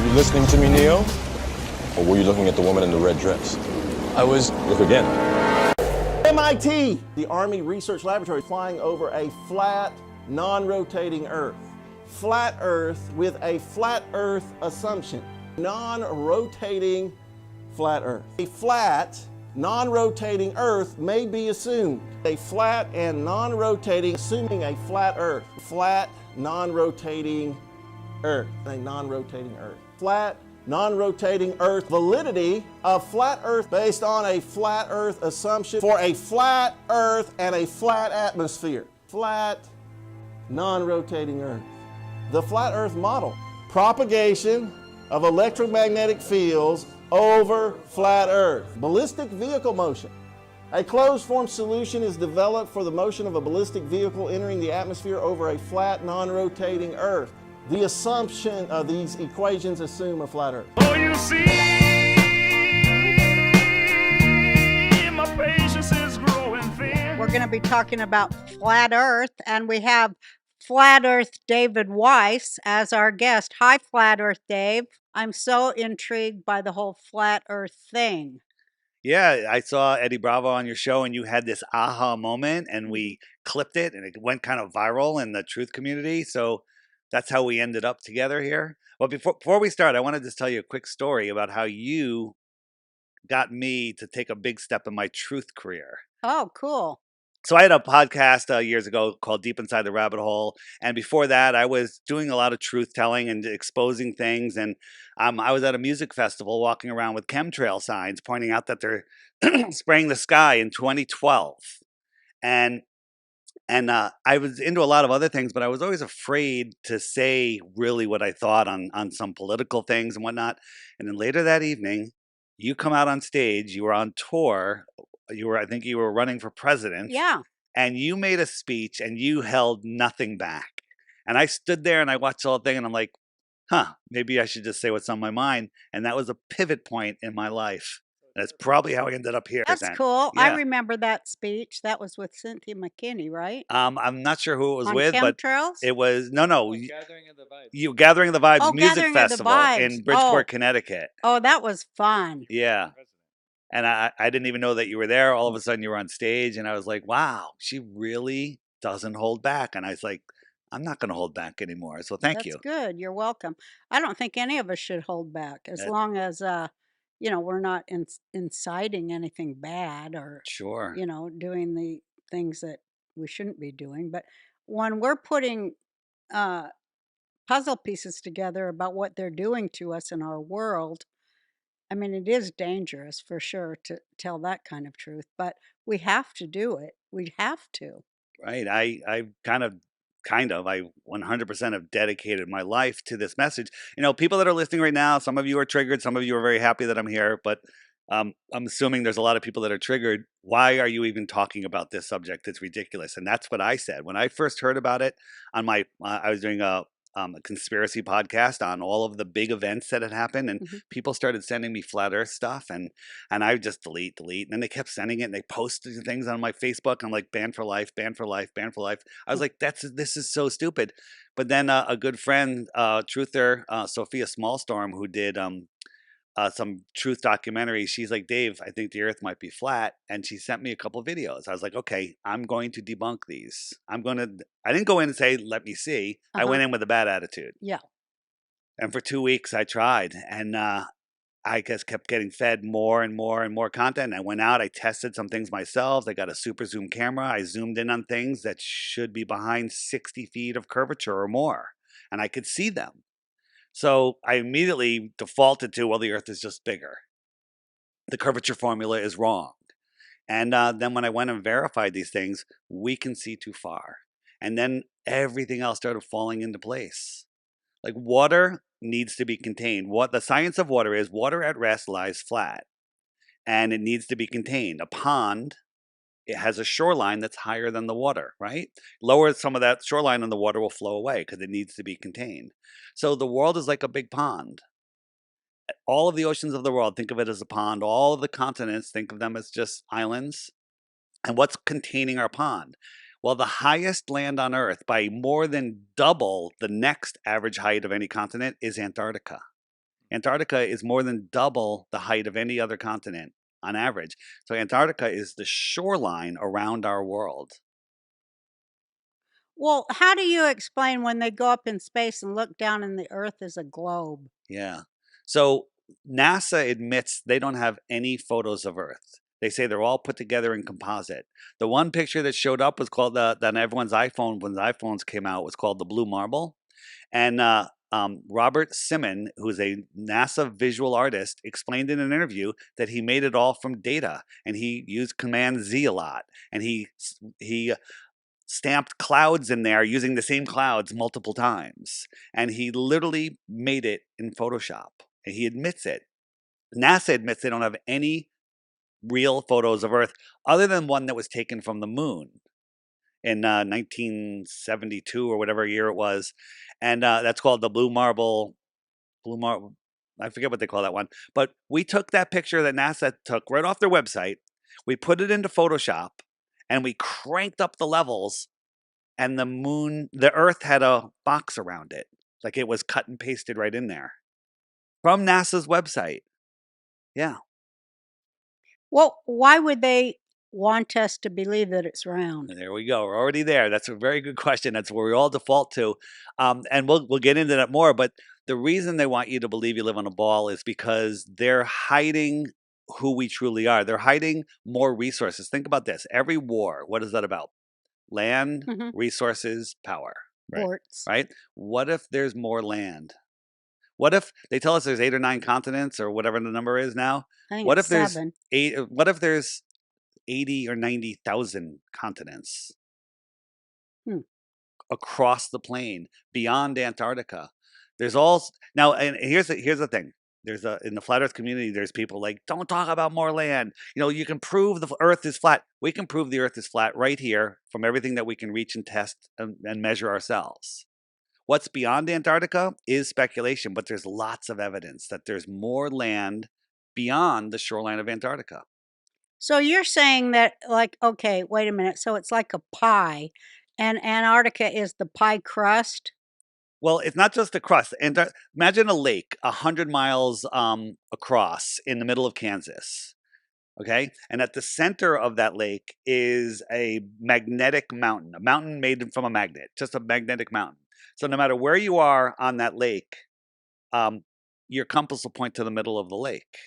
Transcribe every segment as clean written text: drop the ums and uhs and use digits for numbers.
you listening to me, Neo? Or were you looking at the woman in the red dress? I was. Look again. MIT, the Army Research Laboratory, flying over a flat, non-rotating Earth. Flat Earth with a flat Earth assumption. Non-rotating flat Earth. A flat, non-rotating Earth may be assumed. A flat and non-rotating, assuming a flat Earth. Flat, non-rotating Earth. A non-rotating Earth. Flat, non-rotating Earth. Validity of flat Earth based on a flat Earth assumption for a flat Earth and a flat atmosphere. Flat, non-rotating Earth. The flat Earth model. Propagation of electromagnetic fields over flat Earth. Ballistic vehicle motion. A closed-form solution is developed for the motion of a ballistic vehicle entering the atmosphere over a flat, non-rotating Earth. The assumption of these equations assume a flat Earth. Oh, you see, my patience is growing thin. We're going to be talking about flat Earth, and we have Flat Earth David Weiss as our guest. Hi, Flat Earth Dave. I'm so intrigued by the whole flat Earth thing. Yeah, I saw Eddie Bravo on your show, and you had this aha moment, and we clipped it, and it went kind of viral in the truth community. So that's how we ended up together here. Well, before we start, I want to just tell you a quick story about how you got me to take a big step in my truth career. Oh, cool. So I had a podcast years ago called Deep Inside the Rabbit Hole. And before that, I was doing a lot of truth telling and exposing things. And I was at a music festival walking around with chemtrail signs pointing out that they're spraying the sky in 2012. And I was into a lot of other things, but I was always afraid to say really what I thought on some political things and whatnot. And then later that evening, you come out on stage, you were on tour. I think you were running for president. Yeah. And you made a speech and you held nothing back. And I stood there and I watched the whole thing and I'm like, maybe I should just say what's on my mind. And that was a pivot point in my life. That's probably how I ended up here. That's cool. Yeah. I remember that speech. That was with Cynthia McKinney, right? I'm not sure who it was on with, chemtrails? But it was Gathering of the Vibes. Gathering of the Vibes music Gathering festival in Bridgeport, Connecticut. Oh, that was fun. Yeah. And I didn't even know that you were there. All of a sudden you were on stage and I was like, wow, she really doesn't hold back. And I was like, I'm not going to hold back anymore. So thank you. That's good. You're welcome. I don't think any of us should hold back as long as, we're not inciting anything bad or, sure, doing the things that we shouldn't be doing. But when we're putting puzzle pieces together about what they're doing to us in our world, I mean, it is dangerous for sure to tell that kind of truth, but we have to do it. We have to. Right. I 100% have dedicated my life to this message. People that are listening right now, some of you are triggered. Some of you are very happy that I'm here, but I'm assuming there's a lot of people that are triggered. Why are you even talking about this subject? It's ridiculous. And that's what I said. When I first heard about it on I was doing a conspiracy podcast on all of the big events that had happened, and people started sending me flat Earth stuff, and I just delete, and then they kept sending it, and they posted things on my Facebook. I'm like, banned for life, banned for life, banned for life. I was like, this is so stupid. But then a good friend, truther, Sophia Smallstorm, who did some truth documentaries, she's like, Dave, I think the Earth might be flat, and she sent me a couple of videos. I was like, okay, I'm going to debunk these. I didn't go in and say, let me see. I went in with a bad attitude. Yeah. And for 2 weeks I tried, and I just kept getting fed more and more and more content. I went out, I tested some things myself. I got a super zoom camera. I zoomed in on things that should be behind 60 feet of curvature or more, and I could see them. So I immediately defaulted to, well, the Earth is just bigger. The curvature formula is wrong. And then when I went and verified these things, we can see too far. And then everything else started falling into place. Like water needs to be contained. What the science of water is, water at rest lies flat. And it needs to be contained. A pond, it has a shoreline that's higher than the water, right? Lower some of that shoreline and the water will flow away because it needs to be contained. So the world is like a big pond. All of the oceans of the world, think of it as a pond. All of the continents, think of them as just islands. And what's containing our pond? Well, the highest land on Earth by more than double the next average height of any continent is Antarctica. Antarctica is more than double the height of any other continent on average. So Antarctica is the shoreline around our world. Well, how do you explain when they go up in space and look down and the Earth is a globe? Yeah. So NASA admits they don't have any photos of Earth. They say they're all put together in composite. The one picture that showed up was called on everyone's iPhone when the iPhones came out was called the Blue Marble. And Robert Simon, who's a NASA visual artist, explained in an interview that he made it all from data, and he used Command Z a lot, and he stamped clouds in there using the same clouds multiple times, and he literally made it in Photoshop. And he admits it. NASA admits they don't have any real photos of Earth other than one that was taken from the moon in 1972 or whatever year it was, and that's called the Blue Marble. I forget what they call that one. But we took that picture that NASA took right off their website. We put it into Photoshop, and we cranked up the levels. And the Earth had a box around it, like it was cut and pasted right in there from NASA's website. Yeah. Well, why would they want us to believe that it's round? There we go. We're already there. That's a very good question. That's where we all default to, and we'll get into that more. But the reason they want you to believe you live on a ball is because they're hiding who we truly are. They're hiding more resources. Think about this. Every war, what is that about? Land, Mhm. resources, power. Ports. Right? What if there's more land? What if they tell us there's 8 or 9 continents or whatever the number is now? I think What it's if there's 7. what if there's 80 or 90,000 continents Hmm. across the plane beyond Antarctica? There's all now, and here's the thing. There's in the flat Earth community, there's people like, don't talk about more land. You can prove the Earth is flat. We can prove the Earth is flat right here from everything that we can reach and test and measure ourselves. What's beyond Antarctica is speculation, but there's lots of evidence that there's more land beyond the shoreline of Antarctica. So you're saying that, like, okay, wait a minute. So it's like a pie, and Antarctica is the pie crust? Well, it's not just a crust. And imagine a lake 100 miles across in the middle of Kansas. Okay. And at the center of that lake is a magnetic mountain, a mountain made from a magnet, just a magnetic mountain. So no matter where you are on that lake, your compass will point to the middle of the lake.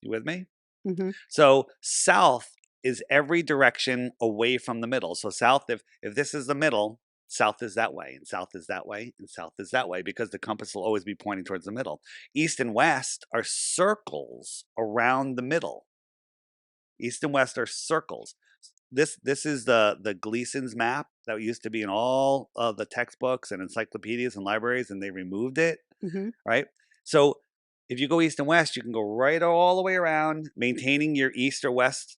You with me? Mhm. So south is every direction away from the middle. So south, if this is the middle, south is that way, and south is that way, and south is that way, because the compass will always be pointing towards the middle. East and west are circles around the middle. East and west are circles. This is the Gleason's map that used to be in all of the textbooks and encyclopedias and libraries, and they removed it. Mhm. Right? So if you go east and west, you can go right all the way around, maintaining your east or west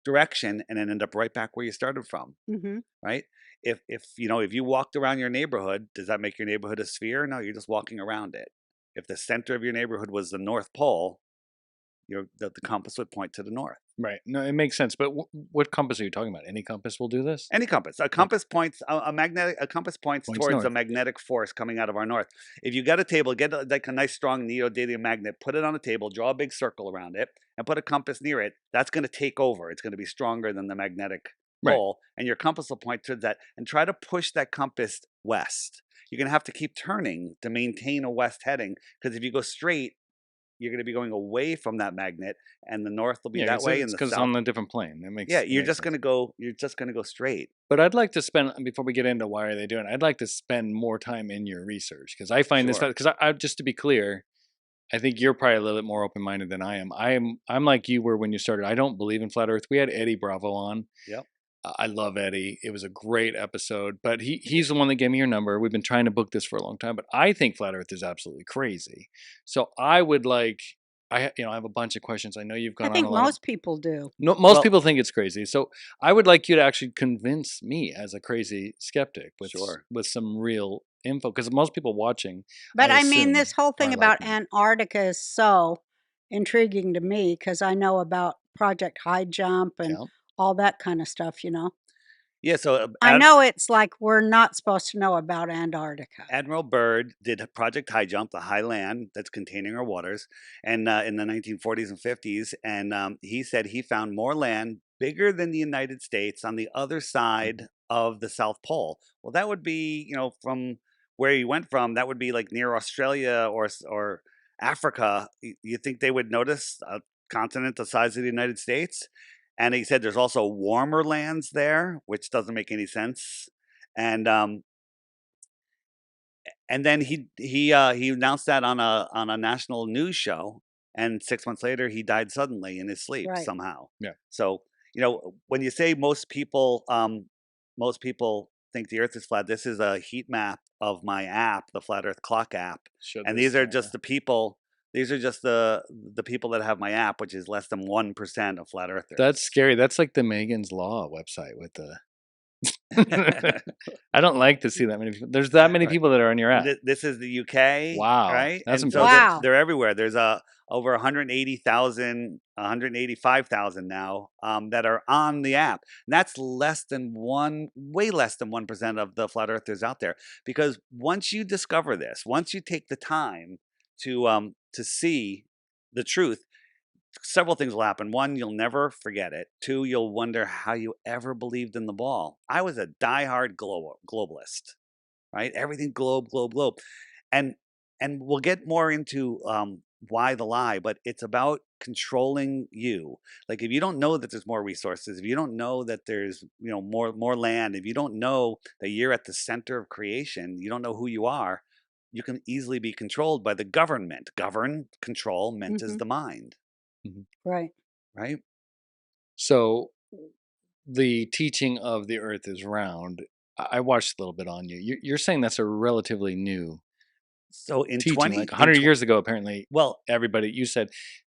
direction, and then end up right back where you started from. Mhm. Right? If you walked around your neighborhood, does that make your neighborhood a sphere? No, you're just walking around it. If the center of your neighborhood was the North Pole, the compass would point to the north. Right. No, it makes sense. But what compass are you talking about? Any compass will do this? Any compass. A compass points a compass points Points towards a north. magnetic force coming out of our north. If you got a table, get like a nice strong neodymium magnet, put it on a table, draw a big circle around it, and put a compass near it. That's going to take over. It's going to be stronger than the magnetic Right. pole, and your compass will point towards that. And try to push that compass west. You're going to have to keep turning to maintain a west heading, because if you go straight, you're going to be going away from that magnet, and the north will be Yeah, that way, and it's the because it's south. on a different plane. That makes Yeah, it you're makes just sense. going to go. You're just going to go straight. But I'd like to spend, before we get into why are they doing it, I'd like to spend more time in your research, because I find this, Sure. because I just to be clear, I think you're probably a little bit more open-minded than I am. I'm like you were when you started. I don't believe in flat Earth. We had Eddie Bravo on. Yep. I love Eddie. It was a great episode, but he's the one that gave me your number. We've been trying to book this for a long time, but I think flat Earth is absolutely crazy. So I would like, I have a bunch of questions. I know you've I gone on think a lot. most people do. Most Well- people think it's crazy. So I would like you to actually convince me as a crazy skeptic with Sure. with some real info, because most people watching. But I assume, mean, this whole thing are about like me. Antarctica is so intriguing to me because I know about Project High Jump and Yeah. all that kind of stuff, Yeah, so I know it's like we're not supposed to know about Antarctica. Admiral Byrd did Project High Jump, the high land that's containing our waters, and in the 1940s and 50s, and he said he found more land bigger than the United States on the other side of the South Pole. Well, that would be, from where he went from, that would be like near Australia or Africa. You think they would notice a continent the size of the United States? And he said there's also warmer lands there, which doesn't make any sense. And then he announced that on a national news show, and 6 months later he died suddenly in his sleep Right. somehow. Yeah. So when you say most people think the Earth is flat, this is a heat map of my app, the Flat Earth Clock app, and these are just the people. These are just the people that have my app, which is less than 1% of flat earthers. That's scary. That's like the Megan's Law website with the. I don't like to see that many people. There's that many people that are on your app. This is the UK. Wow, right? that's and impressive. so Wow. they're everywhere. There's over 180,000, 185,000 now that are on the app. And that's way less than 1% of the flat earthers out there. Because once you discover this, once you take the time to see the truth, several things will happen. One, you'll never forget it. Two, you'll wonder how you ever believed in the ball. I was a diehard globalist, right? Everything globe, globe, globe. And we'll get more into why the lie, but it's about controlling you. Like if you don't know that there's more resources, if you don't know that there's more land, if you don't know that you're at the center of creation, you don't know who you are, you can easily be controlled by the government. Govern, control, ment is the mind. Right. Right. So the teaching of the Earth is round. I watched a little bit on you. You're saying that's a relatively new So in teaching. 100 years ago, apparently, everybody. You said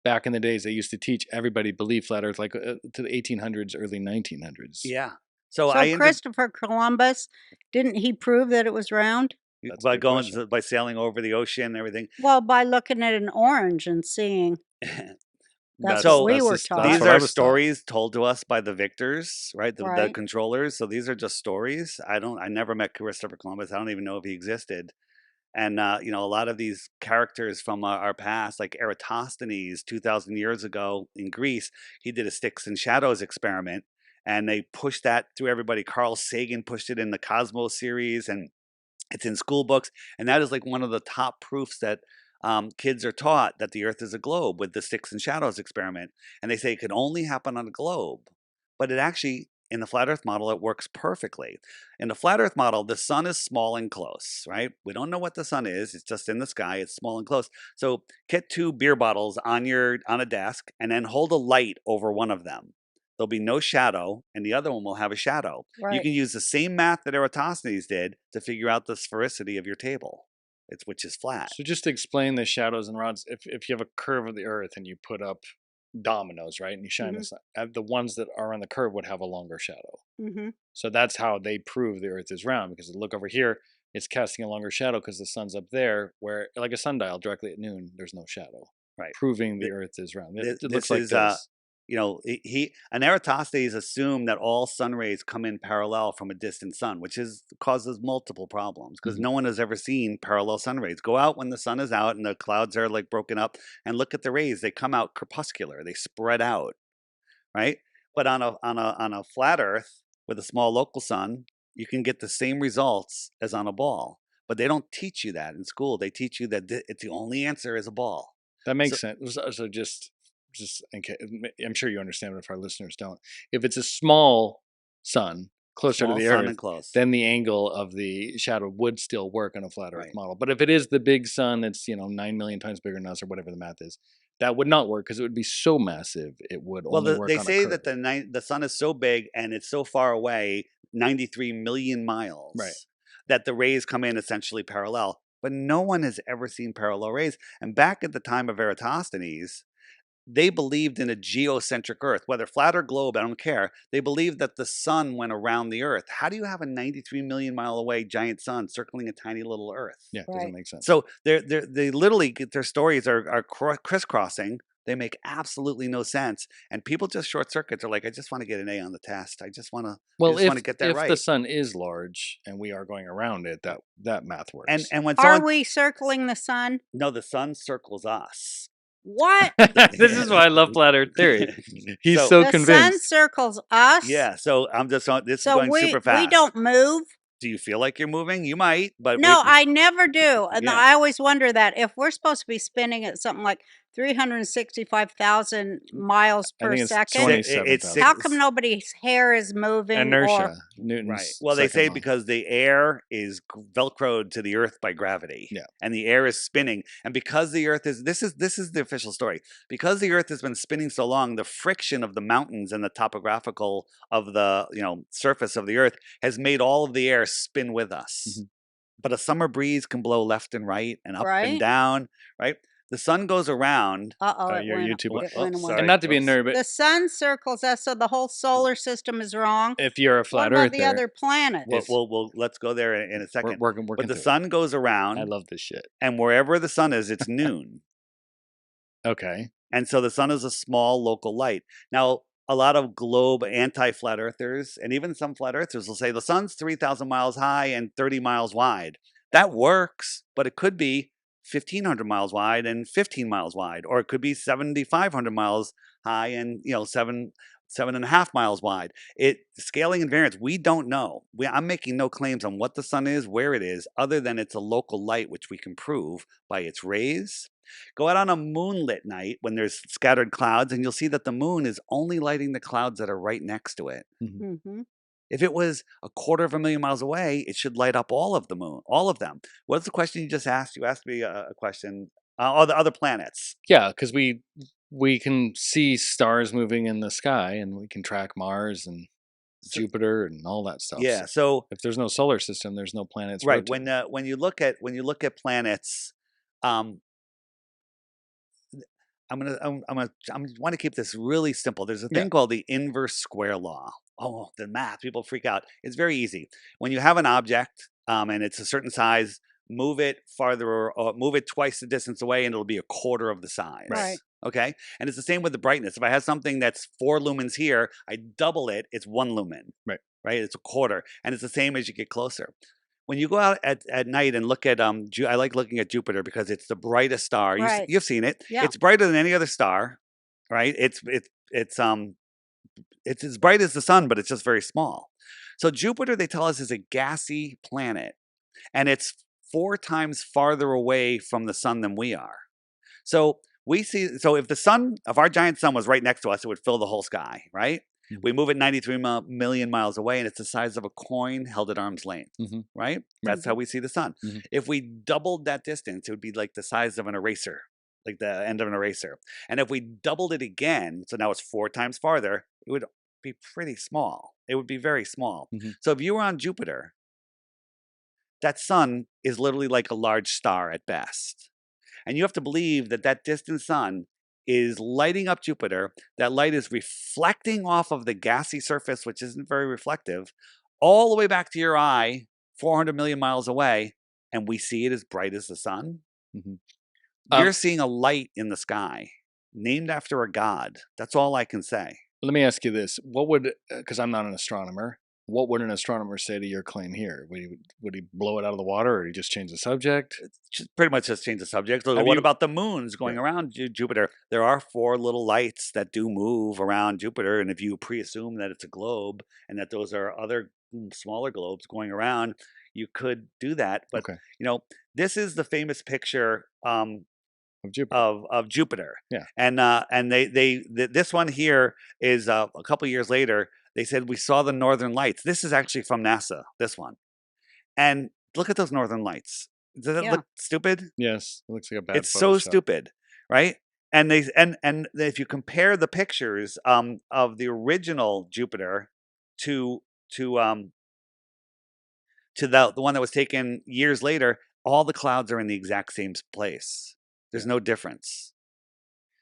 back in the days they used to teach everybody believed flat Earth, like to the 1800s, early 1900s. Yeah. So Christopher Columbus, didn't he prove that it was round? By sailing over the ocean and everything. Well, by looking at an orange and seeing. That's so what we were taught. These are stories told to us by the victors, right? The Right. controllers. So these are just stories. I never met Christopher Columbus. I don't even know if he existed. And a lot of these characters from our past, like Eratosthenes, 2,000 years ago in Greece, he did a sticks and shadows experiment, and they pushed that through everybody. Carl Sagan pushed it in the Cosmos series, and it's in school books. And that is like one of the top proofs that kids are taught that the Earth is a globe with the sticks and shadows experiment. And they say it could only happen on a globe, but it actually, in the flat Earth model, it works perfectly. In the flat Earth model, the sun is small and close, right? We don't know what the sun is. It's just in the sky. It's small and close. So get 2 beer bottles on a desk and then hold a light over one of them. There'll be no shadow, and the other one will have a shadow. Right. You can use the same math that Eratosthenes did to figure out the sphericity of your table, which is flat. So just to explain the shadows and rods, if you have a curve of the Earth and you put up dominoes, right, and you shine the ones that are on the curve would have a longer shadow. So that's how they prove the Earth is round, because look over here, it's casting a longer shadow because the sun's up there, where like a sundial directly at noon, there's no shadow, right? Proving the Earth is round. It looks like this. And Eratosthenes assumed that all sun rays come in parallel from a distant sun, which causes multiple problems because no one has ever seen parallel sun rays. Go out when the sun is out and the clouds are like broken up and look at the rays. They come out crepuscular. They spread out, right? But on a flat Earth with a small local sun, you can get the same results as on a ball. But they don't teach you that in school. They teach you that it's the only answer is a ball. That makes sense. So just in case, I'm sure you understand, but if our listeners don't, if it's a small sun closer to the Earth, then the angle of the shadow would still work on a flat Earth model. But if it is the big sun that's 9 million times bigger than us, or whatever the math is, that would not work because it would be so massive it would only work on a curve. They say that the sun is so big and it's so far away, 93 million miles, that the rays come in essentially parallel. But no one has ever seen parallel rays. And back at the time of Eratosthenes, they believed in a geocentric Earth, whether flat or globe, I don't care. They believed that the sun went around the Earth. How do you have a 93 million mile away giant sun circling a tiny little Earth? Yeah, it doesn't make sense. So they literally, their stories are crisscrossing. They make absolutely no sense. And people just short circuit. They're like, I just want to get an A on the test. I just want to get that if right. the sun is large and we are going around it, that math works. And when Are someone we circling the sun? no, the sun circles us. What? This is why I love flat Earth theory. He's so The sun convinced. circles us? Yeah, so I'm just on this is So going super fast. we don't move? Do you feel like you're moving? You might, but No, I never do. And Yeah. I always wonder that if we're supposed to be spinning at something like 365,000 miles I per think it's second, 27,000. how come nobody's hair is moving? Inertia. Or, Newton's Right. Well, they say second law. because the air is velcroed to the earth by gravity. Yeah. And the air is spinning. And because the earth is this is the official story. Because the earth has been spinning so long, the friction of the mountains and the topographical of the, surface of the earth has made all of the air spin with us. Mhm. But a summer breeze can blow left and right and up Right. and down, right? The sun goes around. it your went, YouTube. it went away. sorry. And not to be a Oops. nerd, but The sun circles us, so the whole solar system is wrong. if you're a What flat about earther, the other planets? We'll let's go there in a we're second. working But the through it. sun goes around. I love this shit. And wherever the sun is, it's noon. Okay. And so the sun is a small local light. Now, a lot of globe anti-flat earthers and even some flat earthers will say the sun's 3,000 miles high and 30 miles wide. That works, but it could be 1,500 miles wide and 15 miles wide, or it could be 7,500 miles high and 7.5 miles wide. Scaling and variance, we don't know. I'm making no claims on what the sun is, where it is, other than it's a local light, which we can prove by its rays. Go out on a moonlit night when there's scattered clouds, and you'll see that the moon is only lighting the clouds that are right next to it. Mhm. If it was 250,000 miles away, it should light up all of the moon, all of them. What's the question you just asked? You asked me a question. All the other planets. Yeah, because we can see stars moving in the sky, and we can track Mars and Jupiter and all that stuff. Yeah. So if there's no solar system, there's no planets. right rotating. when you look at planets, I want to keep this really simple. There's a thing called the inverse square law. Oh, the math, people freak out. It's very easy. When you have an object and it's a certain size, move it farther or move it twice the distance away and it'll be a quarter of the size. Right. Okay. And it's the same with the brightness. If I have something that's 4 lumens here, I double it, it's 1 lumen. Right. Right. It's a quarter. And it's the same as you get closer. When you go out at night and look at I like looking at Jupiter because it's the brightest star. Right. You've seen it. Yeah. It's brighter than any other star, right? It's as bright as the sun, but it's just very small. So Jupiter, they tell us, is a gassy planet, and it's 4 times farther away from the sun than we are. So if our giant sun was right next to us, it would fill the whole sky, right? Mm-hmm. We move it 93 million miles away, and it's the size of a coin held at arm's length, right? That's how we see the sun. Mm-hmm. If we doubled that distance, it would be like the size of an eraser, like the end of an eraser. And if we doubled it again, so now it's 4 times farther, it would be pretty small. It would be very small. Mm-hmm. So if you were on Jupiter, that sun is literally like a large star at best. And you have to believe that distant sun is lighting up Jupiter. That light is reflecting off of the gassy surface, which isn't very reflective, all the way back to your eye, 400 million miles away, and we see it as bright as the sun. Mm-hmm. You're seeing a light in the sky, named after a god. That's all I can say. Let me ask you this. Because I'm not an astronomer, what would an astronomer say to your claim here? Would he blow it out of the water, or would he just change the subject? Pretty much just change the subject. So what about the moons going around Jupiter? There are 4 little lights that do move around Jupiter, and if you pre-assume that it's a globe and that those are other smaller globes going around, you could do that. But this is the famous picture of Jupiter. Yeah, and this one here is a couple years later. They said we saw the northern lights. This is actually from NASA, this one. And look at those northern lights. Does it look stupid? Yes, it looks like a bad It's so Photoshop. stupid, right? And if you compare the pictures of the original Jupiter to the one that was taken years later, all the clouds are in the exact same place. There's no difference.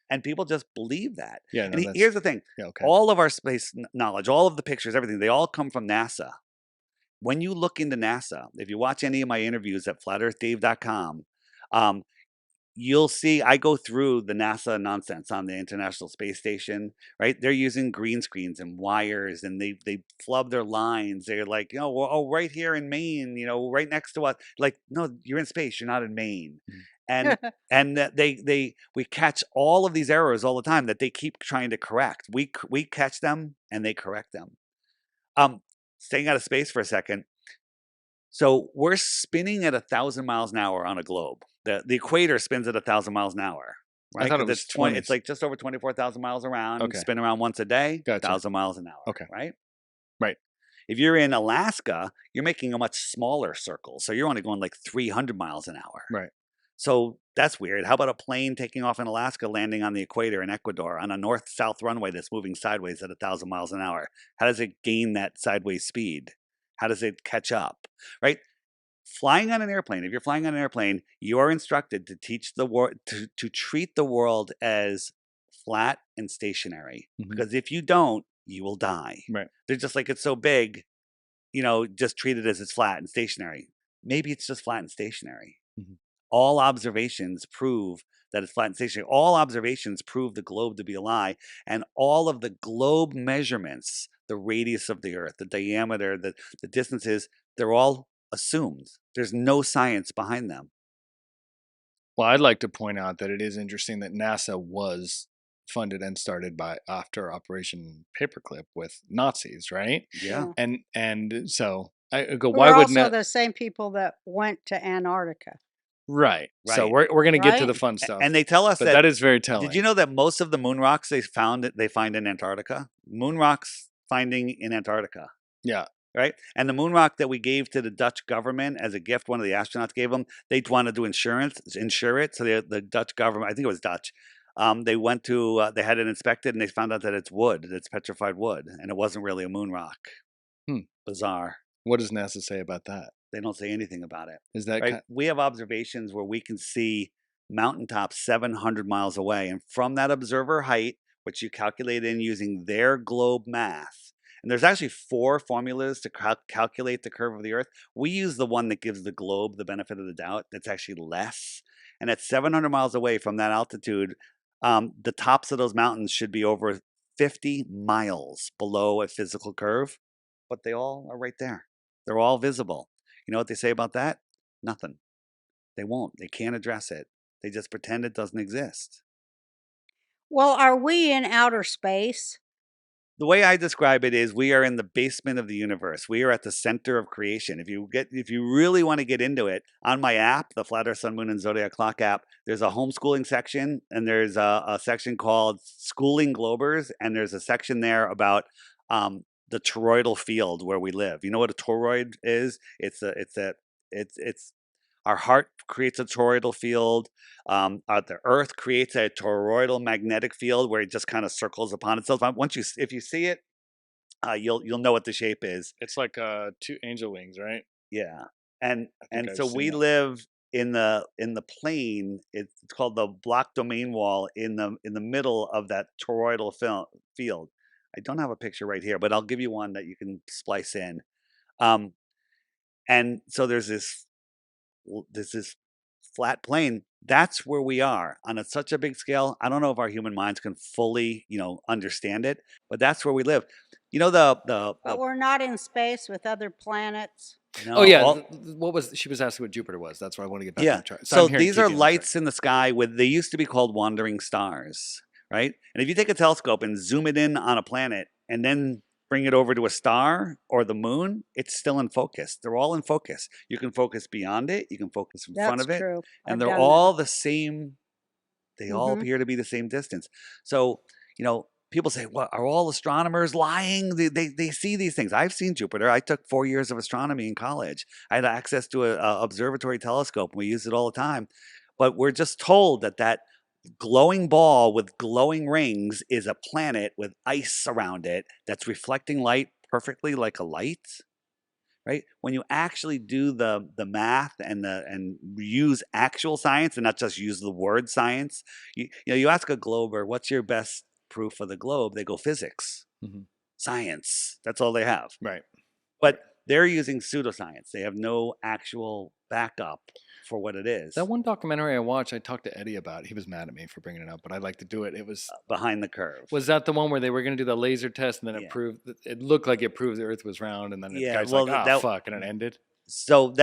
And people just believe that. Yeah, and here's the thing. Yeah, okay. All of our space knowledge, all of the pictures, everything, they all come from NASA. When you look into NASA, if you watch any of my interviews at flatearthdave.com, you'll see, I go through the NASA nonsense on the International Space Station, right? They're using green screens and wires, and they flub their lines. They're like, right here in Maine, right next to us. Like, no, you're in space. You're not in Maine. And that we catch all of these errors all the time that they keep trying to correct. We catch them and they correct them. Staying out of space for a second. So we're spinning at 1,000 miles an hour on a globe. The equator spins at 1,000 miles an hour, right? I thought it 'Cause was it's 20. It's like just over 24,000 miles around. Okay. Spin around once a day, Gotcha. 1,000 miles an hour. Okay. Right. Right. If you're in Alaska, you're making a much smaller circle, so you're only going like 300 miles an hour. Right. So that's weird. How about a plane taking off in Alaska, landing on the equator in Ecuador on a north-south runway that's moving sideways at 1,000 miles an hour? How does it gain that sideways speed? How does it catch up? Right. Flying on an airplane, if you're flying on an airplane, you are instructed to teach the world to treat the world as flat and stationary. Mhm. Because if you don't, you will die. Right. They're just like, it's so big, just treat it as it's flat and stationary. Maybe it's just flat and stationary. Mhm. All observations prove that it's flat and stationary. All observations prove the globe to be a lie, and all of the globe measurements, the radius of the Earth, the diameter, the distances, they're all assumed. There's no science behind them. Well, I'd like to point out that it is interesting that NASA was funded and started after Operation Paperclip with Nazis, right? Yeah. And so I go, Who why are wouldn't also that? the same people that went to Antarctica. Right. So Right. we're going to get to Right? the fun stuff. And they tell us but that is very telling. Did you know that most of the moon rocks they find in Antarctica? Moon rocks finding in Antarctica. Yeah. Right? And the moon rock that we gave to the Dutch government as a gift, one of the astronauts gave them, they wanted to insure it. So the Dutch government, I think it was Dutch, they went to, they had it inspected and they found out that it's wood, it's petrified wood, and it wasn't really a moon rock. Bizarre. What does NASA say about that? They don't say anything about it. Is that Right? We have observations where we can see mountaintops 700 miles away. And from that observer height, which you calculate in using their globe math, and there's actually 4 formulas to calculate the curve of the Earth. We use the one that gives the globe the benefit of the doubt. That's actually less. And at 700 miles away from that altitude, the tops of those mountains should be over 50 miles below a physical curve. But they all are right there. They're all visible. You know what they say about that? Nothing. They won't. They can't address it. They just pretend it doesn't exist. Well, are we in outer space? The way I describe it is we are in the basement of the universe. We are at the center of creation. If you really want to get into it, on my app, the Flat Earth, Sun, Moon, and Zodiac Clock app, there's a homeschooling section, and there's a section called Schooling Globers, and there's a section there about the toroidal field where we live. You know what a toroid is? It's our heart creates a toroidal field. The Earth creates a toroidal magnetic field where it just kind of circles upon itself. If you see it, you'll know what the shape is. It's like 2 angel wings, right? Yeah, and I've so seen we that. live in the plane. It's called the block domain wall in the middle of that toroidal field. I don't have a picture right here, but I'll give you one that you can splice in. And so there's this flat plane. That's where we are on such a big scale. I don't know if our human minds can fully, understand it, but that's where we live. You know But we're not in space with other planets. no, Oh yeah, all- she was asking what Jupiter was. That's why I want to get back yeah. to the chart. So I'm hearing these are keep you on track. lights in the sky they used to be called wandering stars, right? And if you take a telescope and zoom it in on a planet and then bring it over to a star or the moon, it's still in focus. They're all in focus. You can focus beyond it. You can focus in front That's of it. true. And I've they're done all the same. They all Mhm. appear to be the same distance. So, people say, "What are all astronomers lying? They see these things." I've seen Jupiter. I took 4 years of astronomy in college. I had access to a observatory telescope. And we use it all the time. But we're just told that glowing ball with glowing rings is a planet with ice around it that's reflecting light perfectly like a light. Right? When you actually do the math and use actual science and not just use the word science, you ask a glober, "What's your best proof of the globe?" They go physics, science. That's all they have. Right. But they're using pseudoscience. They have no actual backup for what it is. That one documentary I watched, I talked to Eddie about. He was mad at me for bringing it up, but I'd like to do it. It was Behind the Curve. Was that the one where they were going to do the laser test and then Yeah. it proved it looked like it proved the Earth was round, and then the Yeah, guy's well, like, fuck, and it ended. So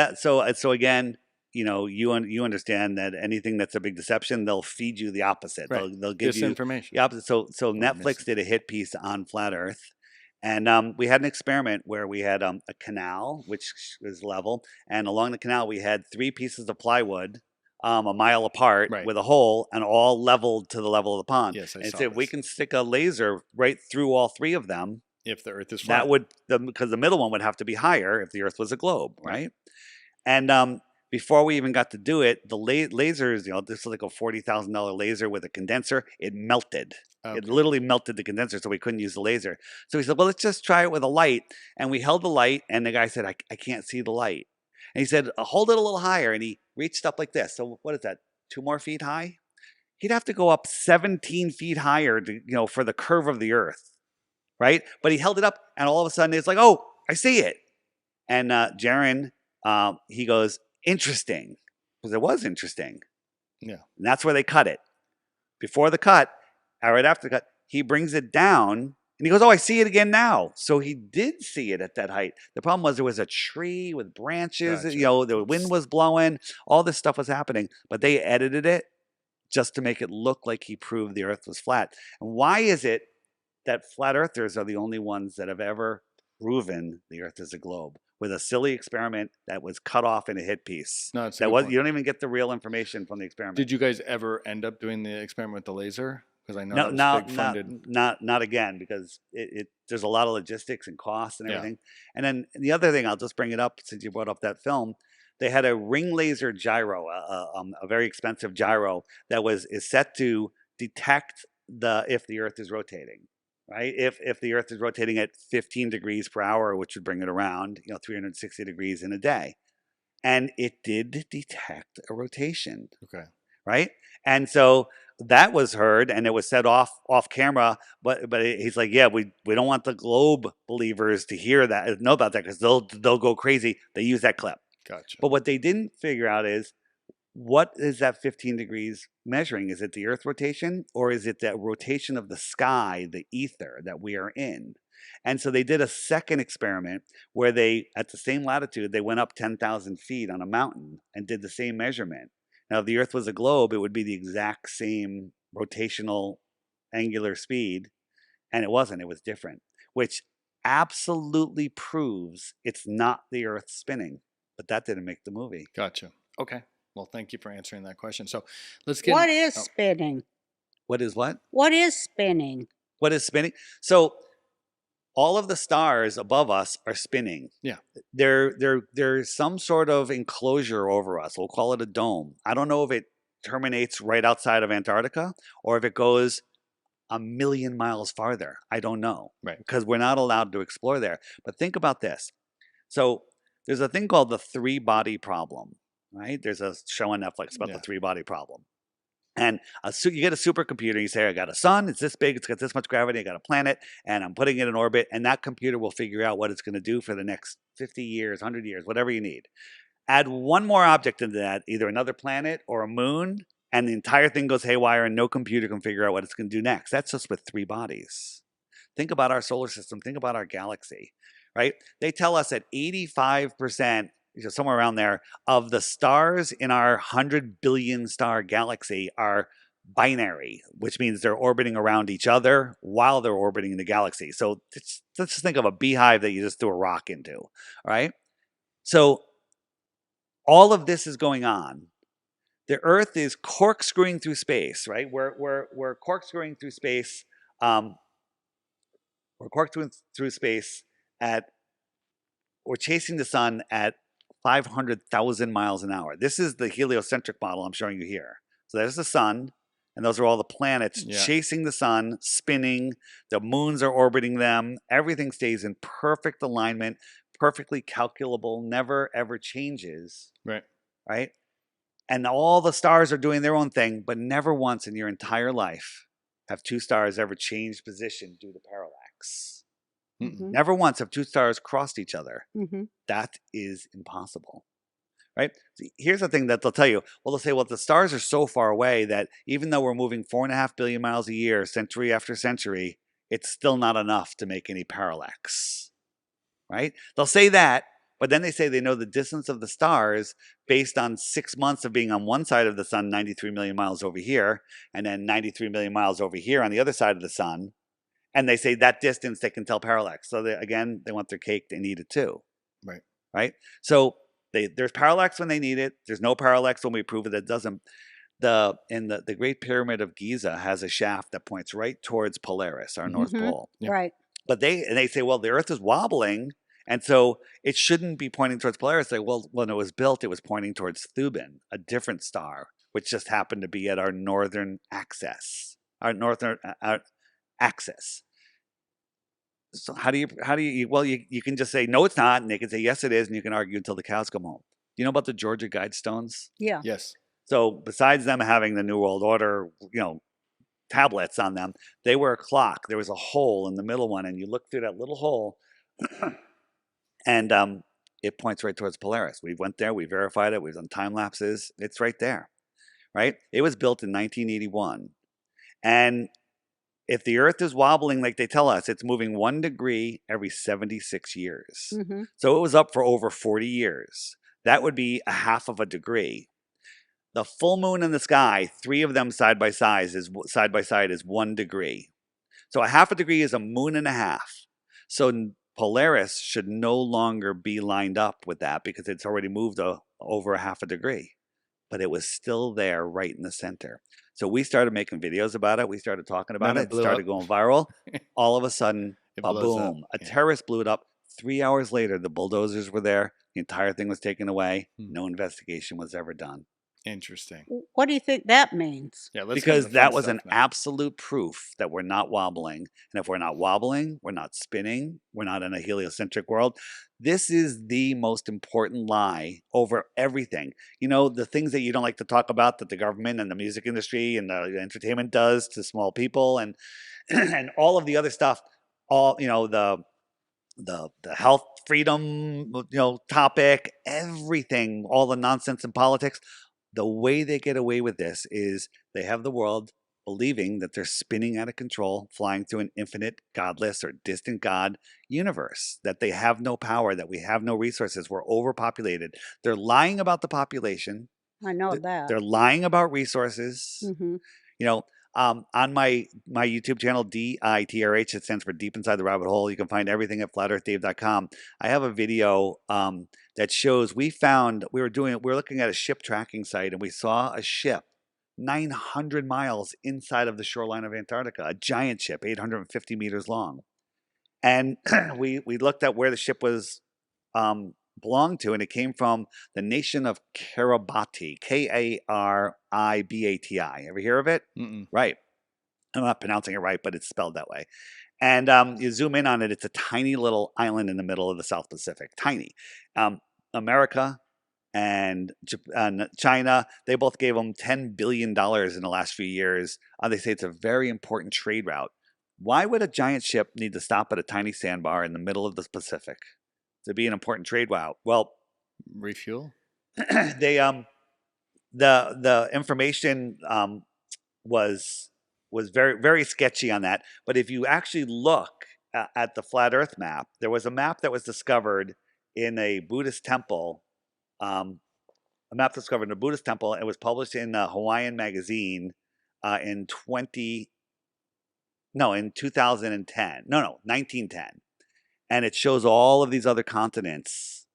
again, you understand that anything that's a big deception, they'll feed you the opposite. Right. They'll give you Disinformation. the opposite. So Netflix did a hit piece on flat Earth, and we had an experiment where we had a canal which was level, and along the canal we had 3 pieces of plywood. A mile apart Right. with a hole, and all leveled to the level of the pond. Yes, I and saw so if we this. can stick a laser right through all 3 of them, If the Earth is flat. that would, because the middle one would have to be higher if the Earth was a globe, right? And before we even got to do it, the lasers, this is like a $40,000 laser with a condenser. It melted. Okay. It literally melted the condenser, so we couldn't use the laser. So we said, well, let's just try it with a light. And we held the light, and the guy said, I can't see the light. And he said, hold it a little higher. And he reached up like this. So what is that, 2 more feet high? He'd have to go up 17 feet higher to, for the curve of the Earth, right? But he held it up, and all of a sudden it's like, oh, I see it. And Jaron, he goes, interesting, because it was interesting. Yeah. And that's where they cut it. Before the cut, right after the cut, he brings it down. And he goes, oh, I see it again now. So he did see it at that height. The problem was there was a tree with branches, Gotcha. The wind was blowing, all this stuff was happening. But they edited it just to make it look like he proved the Earth was flat. And why is it that flat earthers are the only ones that have ever proven the Earth is a globe? With a silly experiment that was cut off in a hit piece. No, it's a good point. You don't even get the real information from the experiment. Did you guys ever end up doing the experiment with the laser? Because I know that was big funded. Not again, because there's a lot of logistics and costs and Yeah. everything. And then the other thing, I'll just bring it up since you brought up that film. They had a ring laser gyro, a very expensive gyro that is set to detect if the Earth is rotating, right? If the Earth is rotating at 15 degrees per hour, which would bring it around 360 degrees in a day, and it did detect a rotation. Okay. Right? And so that was heard, and it was said off camera. But he's like, yeah, we don't want the globe believers to know about that, because they'll go crazy. They use that clip. Gotcha. But what they didn't figure out is, what is that 15 degrees measuring? Is it the Earth rotation, or is it that rotation of the sky, the ether that we are in? And so they did a second experiment where they, at the same latitude, they went up 10,000 feet on a mountain and did the same measurement. Now, if the Earth was a globe, it would be the exact same rotational angular speed, and it wasn't. It was different, which absolutely proves it's not the Earth spinning. But that didn't make the movie. Gotcha. Okay. Well, thank you for answering that question. So let's get... What is spinning? What is what? What is spinning? What is spinning? So all of the stars above us are spinning. Yeah. There's some sort of enclosure over us. We'll call it a dome. I don't know if it terminates right outside of Antarctica or if it goes a million miles farther. I don't know. Right. Because we're not allowed to explore there. But think about this. So there's a thing called the 3-body problem, right? There's a show on Netflix about the 3-body problem. And you get a supercomputer, you say, I got a sun, it's this big, it's got this much gravity, I got a planet, and I'm putting it in orbit, and that computer will figure out what it's going to do for the next 50 years, 100 years, whatever you need. Add one more object into that, either another planet or a moon, and the entire thing goes haywire, and no computer can figure out what it's going to do next. That's just with 3 bodies. Think about our solar system, think about our galaxy, right? They tell us that 85%, somewhere around there, of the stars in our 100 billion star galaxy are binary, which means they're orbiting around each other while they're orbiting the galaxy. So let's just think of a beehive that you just threw a rock into, right? So all of this is going on. The Earth is corkscrewing through space, right? We're corkscrewing through space. We're corkscrewing through space we're chasing the sun at 500,000 miles an hour. This is the heliocentric model I'm showing you here. So there's the sun, and those are all the planets chasing the sun, spinning. The moons are orbiting them. Everything stays in perfect alignment, perfectly calculable, never ever changes. Right. Right? And all the stars are doing their own thing, but never once in your entire life have 2 stars ever changed position due to parallax. Mm-hmm. Never once have 2 stars crossed each other. Mm-hmm. That is impossible, right? Here's the thing that they'll tell you. Well, they'll say, well, the stars are so far away that even though we're moving 4.5 billion miles a year, century after century, it's still not enough to make any parallax, right? They'll say that, but then they say they know the distance of the stars based on 6 months of being on one side of the sun, 93 million miles over here, and then 93 million miles over here on the other side of the sun. And they say that distance, they can tell parallax. So they want their cake, they need it too. Right. Right? So there's parallax when they need it. There's no parallax when we prove it. It doesn't. The Great Pyramid of Giza has a shaft that points right towards Polaris, our North Pole. Yeah. Right. But they say, well, the Earth is wobbling, and so it shouldn't be pointing towards Polaris. They say, well, when it was built, it was pointing towards Thuban, a different star, which just happened to be at our northern axis. So how do you well, you can just say no, it's not, and they can say yes, it is, and you can argue until the cows come home. Do you know about the Georgia Guidestones? Yeah. Yes. So besides them having the New World Order, tablets on them, they were a clock. There was a hole in the middle one, and you look through that little hole, and it points right towards Polaris. We went there, we verified it, we've done time lapses. It's right there, right? It was built in 1981, and if the Earth is wobbling like they tell us, it's moving 1 degree every 76 years. Mm-hmm. So it was up for over 40 years. That would be a half of a degree. The full moon in the sky, 3 of them side by side is 1 degree. So a half a degree is a moon and a half. So Polaris should no longer be lined up with that because it's already moved over a half a degree. But it was still there right in the center. So we started making videos about it. We started talking about it. It started going viral. All of a sudden, boom, a terrorist blew it up. 3 hours later, the bulldozers were there. The entire thing was taken away. No investigation was ever done. Interesting. What do you think that means? Yeah, let's Because that was an absolute proof that we're not wobbling. And if we're not wobbling, we're not spinning, we're not in a heliocentric world. This is the most important lie over everything. The things that you don't like to talk about that the government and the music industry and the entertainment does to small people and and all of the other stuff, all the health freedom, topic, everything, all the nonsense in politics. The way they get away with this is they have the world believing that they're spinning out of control, flying through an infinite, godless, or distant God universe, that they have no power, that we have no resources, we're overpopulated. They're lying about the population. I know that. They're lying about resources. Mm-hmm. On my YouTube channel, DITRH, it stands for Deep Inside the Rabbit Hole. You can find everything at flatearthdave.com. I have a video that shows we were looking at a ship tracking site, and we saw a ship 900 miles inside of the shoreline of Antarctica, a giant ship, 850 meters long. And we looked at where the ship was belonged to, and it came from the nation of Kiribati, Karibati. Ever hear of it? Mm-mm. Right. I'm not pronouncing it right, but it's spelled that way. And you zoom in on it, it's a tiny little island in the middle of the South Pacific. Tiny. America and China, they both gave them $10 billion in the last few years. They say it's a very important trade route. Why would a giant ship need to stop at a tiny sandbar in the middle of the Pacific to be an important trade route? Well, refuel. They the information was very, very sketchy on that. But if you actually look at the flat Earth map, there was a map that was discovered in a Buddhist temple. It was published in a Hawaiian magazine in 2010. 1910. And it shows all of these other continents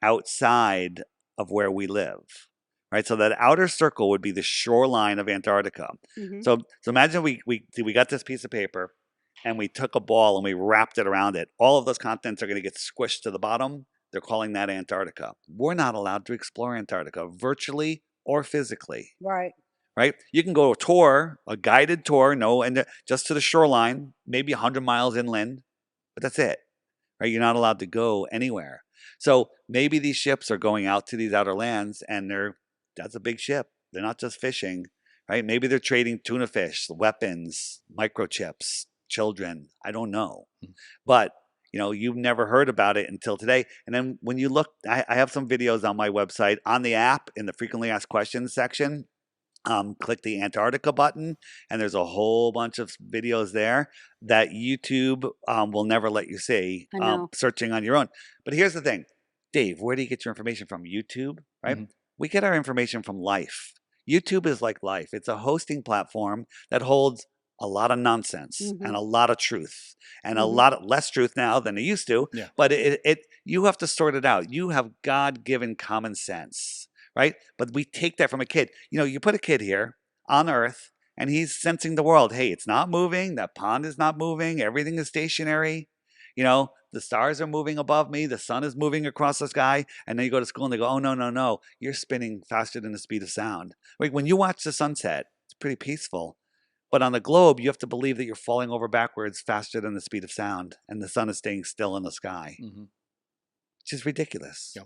outside of where we live. Right, so that outer circle would be the shoreline of Antarctica. Mm-hmm. So imagine we got this piece of paper, and we took a ball and we wrapped it around it. All of those continents are going to get squished to the bottom. They're calling that Antarctica. We're not allowed to explore Antarctica virtually or physically. Right. Right? You can go a guided tour, just to the shoreline, maybe 100 miles inland, but that's it. Right? You're not allowed to go anywhere. So maybe these ships are going out to these outer lands, and that's a big ship. They're not just fishing, right? Maybe they're trading tuna fish, weapons, microchips, children. I don't know. But you've never heard about it until today. And then when you look, I have some videos on my website on the app in the frequently asked questions section. Click the Antarctica button, and there's a whole bunch of videos there that YouTube will never let you see I know. searching on your own. But here's the thing, Dave, where do you get your information from? YouTube, right? Mhm. We get our information from life. YouTube is like life. It's a hosting platform that holds a lot of nonsense Mhm. and a lot of truth and a Mhm. lot less truth now than it used to. Yeah. But you have to sort it out. You have God-given common sense, right? But we take that from a kid. You put a kid here on Earth and he's sensing the world. Hey, it's not moving. That pond is not moving. Everything is stationary. The stars are moving above me. The sun is moving across the sky. And then you go to school and they go, oh, no, no, no. You're spinning faster than the speed of sound. Like when you watch the sunset, it's pretty peaceful. But on the globe, you have to believe that you're falling over backwards faster than the speed of sound. And the sun is staying still in the sky, Mhm. which is ridiculous. Yeah.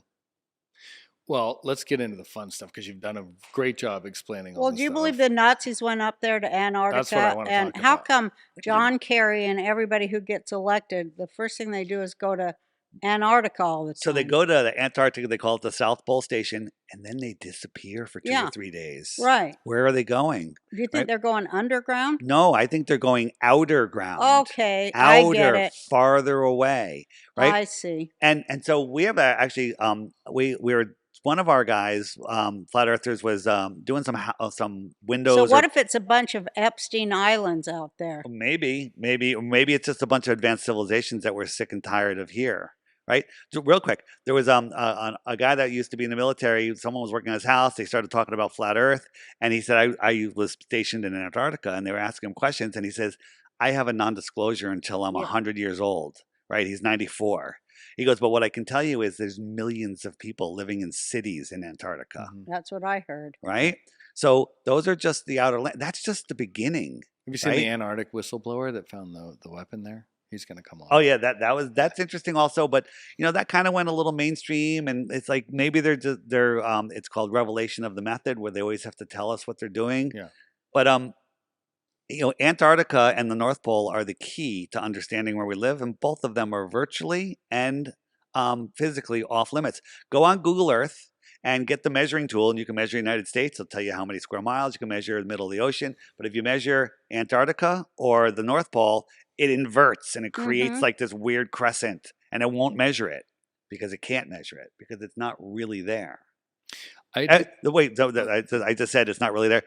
Well, let's get into the fun stuff because you've done a great job explaining all Well, this do you stuff. believe the Nazis went up there to Antarctica? That's what I wanna and talk how about. come John Kerry and everybody who gets elected, the first thing they do is go to Antarctica all the time? So they go to the Antarctica, they call it the South Pole Station, and then they disappear for 2 Yeah. or 3 days. Right. Where are they going? Do you think Right. they're going underground? No, I think they're going outer ground. Okay, I get Outer, it. farther away, right? I see. And so we have actually we were one of our guys, flat earthers, was doing some windows. So what or if it's a bunch of Epstein Islands out there? maybe it's just a bunch of advanced civilizations that we're sick and tired of here, right? So real quick, there was a guy that used to be in the military. Someone was working on his house. They started talking about flat Earth, and he said, I was stationed in Antarctica, and they were asking him questions, and he says, I have a non-disclosure until I'm Yeah. 100 years old, right? He's 94. He goes, but what I can tell you is there's millions of people living in cities in Antarctica, Mhm. That's what I heard. right? So those are just the outer land. That's just the beginning. Have you seen right? the Antarctic whistleblower that found the weapon there? He's going to come on. Oh yeah, that's interesting also, but that kind of went a little mainstream, and it's like maybe they're it's called revelation of the method, where they always have to tell us what they're doing. Yeah. But Antarctica and the North Pole are the key to understanding where we live, and both of them are virtually and physically off limits. Go on Google Earth and get the measuring tool, and you can measure the United States. It'll tell you how many square miles. You can measure the middle of the ocean. But if you measure Antarctica or the North Pole, it inverts and it creates Mhm. like this weird crescent, and it won't measure it because it can't measure it because it's not really there. Wait, I just said it's not really there.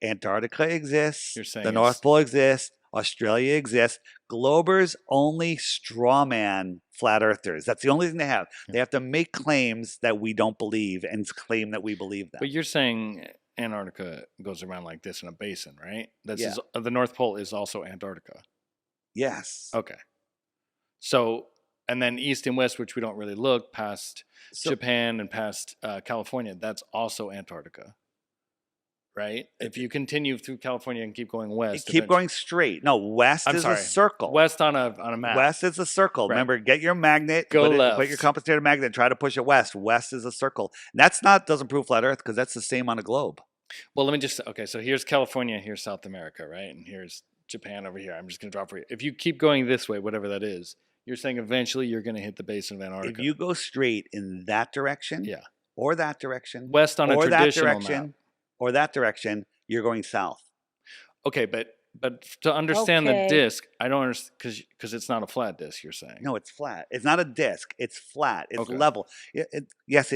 Antarctica exists. You're saying The it's- North Pole exists. Australia exists. Globers only straw man flat earthers. That's the only thing they have. Yeah. They have to make claims that we don't believe and claim that we believe them. But you're saying Antarctica goes around like this in a basin, right? Yeah. The North Pole is also Antarctica. Yes. Okay. So, and then east and west, which we don't really look past So- Japan and past California, that's also Antarctica, right? If you continue through California and keep going west, Keep going straight. No, west I'm is sorry. a circle. west on a map. West is a circle. Right. Remember, get your magnet, Go put left. your compensator magnet, and try to push it west. West is a circle. And doesn't prove flat Earth because that's the same on a globe. Well, let me just okay. So here's California, here's South America, right? And here's Japan over here. I'm just going to drop for you. If you keep going this way, whatever that is, you're saying eventually you're going to hit the basin of Antarctica. If you go straight in that direction, Yeah. or that direction, West on a or that traditional direction, map. or that direction, you're going south. Okay, but to understand Okay. the disc, I don't understand because it's not a flat disc. You're saying No, it's flat. It's not a disc. It's flat. It's Okay. level. Yes,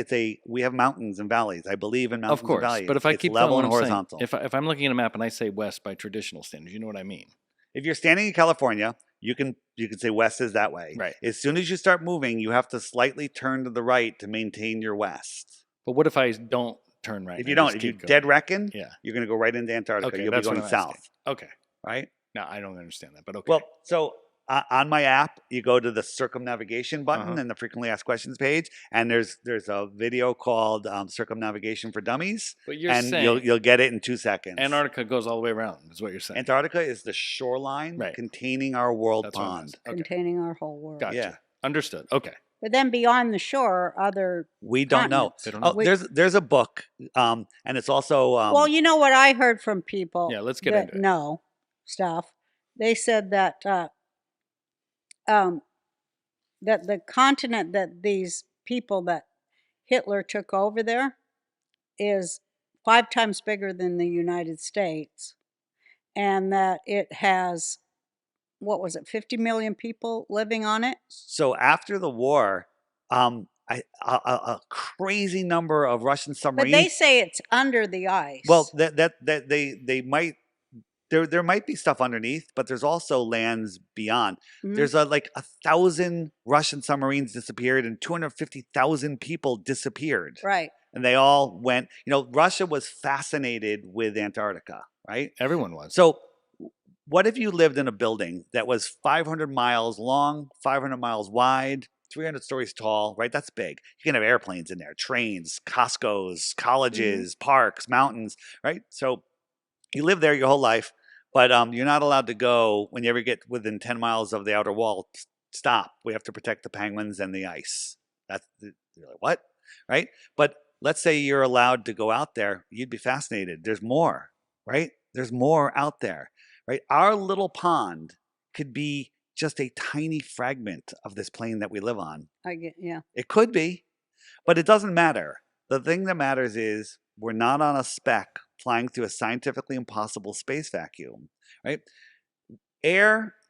we have mountains and valleys. I believe in mountains Of course, and valleys. but if I it's keep level going, and what I'm saying, horizontal. if I'm looking at a map and I say west by traditional standards, you know what I mean? If you're standing in California, you can say west is that way. Right. As soon as you start moving, you have to slightly turn to the right to maintain your west. But what if I don't turn right? If and you I don't, just if you keep going? dead reckon, Yeah. you're going to go right into Antarctica. Okay, You'll be that's what going I'm south, asking. Okay. right? No, I don't understand that, but okay. Well, so on my app, you go to the circumnavigation button Uh-huh. in the frequently asked questions page, and there's a video called Circumnavigation for Dummies, but you're and saying you'll get it in 2 seconds. Antarctica goes all the way around, is what you're saying. Antarctica is the shoreline Right. containing our world That's what I'm pond. asking. Okay. Containing our whole world. Gotcha. Yeah. Understood. Okay. But then beyond the shore are other We don't know. continents. They don't know. Oh, there's a book, and it's also well, you know what I heard from people Yeah, let's get that into it. know stuff. They said that that the continent that these people that Hitler took over there is 5 times bigger than the United States, and that it has, what was it, 50 million people living on it? So after the war, a crazy number of Russian But they submarines. say it's under the ice. Well, that they might. There might be stuff underneath, but there's also lands beyond. Mhm. There's like 1,000 Russian submarines disappeared and 250,000 people disappeared. Right. And they all went, Russia was fascinated with Antarctica, right? Everyone was. So what if you lived in a building that was 500 miles long, 500 miles wide, 300 stories tall, right? That's big. You can have airplanes in there, trains, Costco's, colleges, parks, mountains, right? So you live there your whole life, but you're not allowed to go when you ever get within 10 miles of the outer wall. Stop. We have to protect the penguins and the ice. You're like, what? Right? But let's say you're allowed to go out there. You'd be fascinated. There's more, right? There's more out there, right? Our little pond could be just a tiny fragment of this plane that we live on. Yeah. It could be, but it doesn't matter. The thing that matters is we're not on a speck flying through a scientifically impossible space vacuum, right?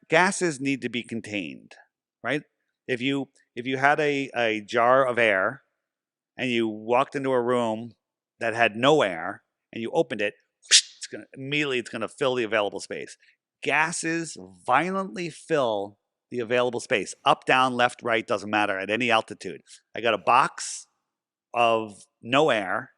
Gases need to be contained, right? If you had a jar of air and you walked into a room that had no air and you opened it, it's gonna fill the available space. Gases violently fill the available space. Up, down, left, right, doesn't matter, at any altitude. I got a box of no air,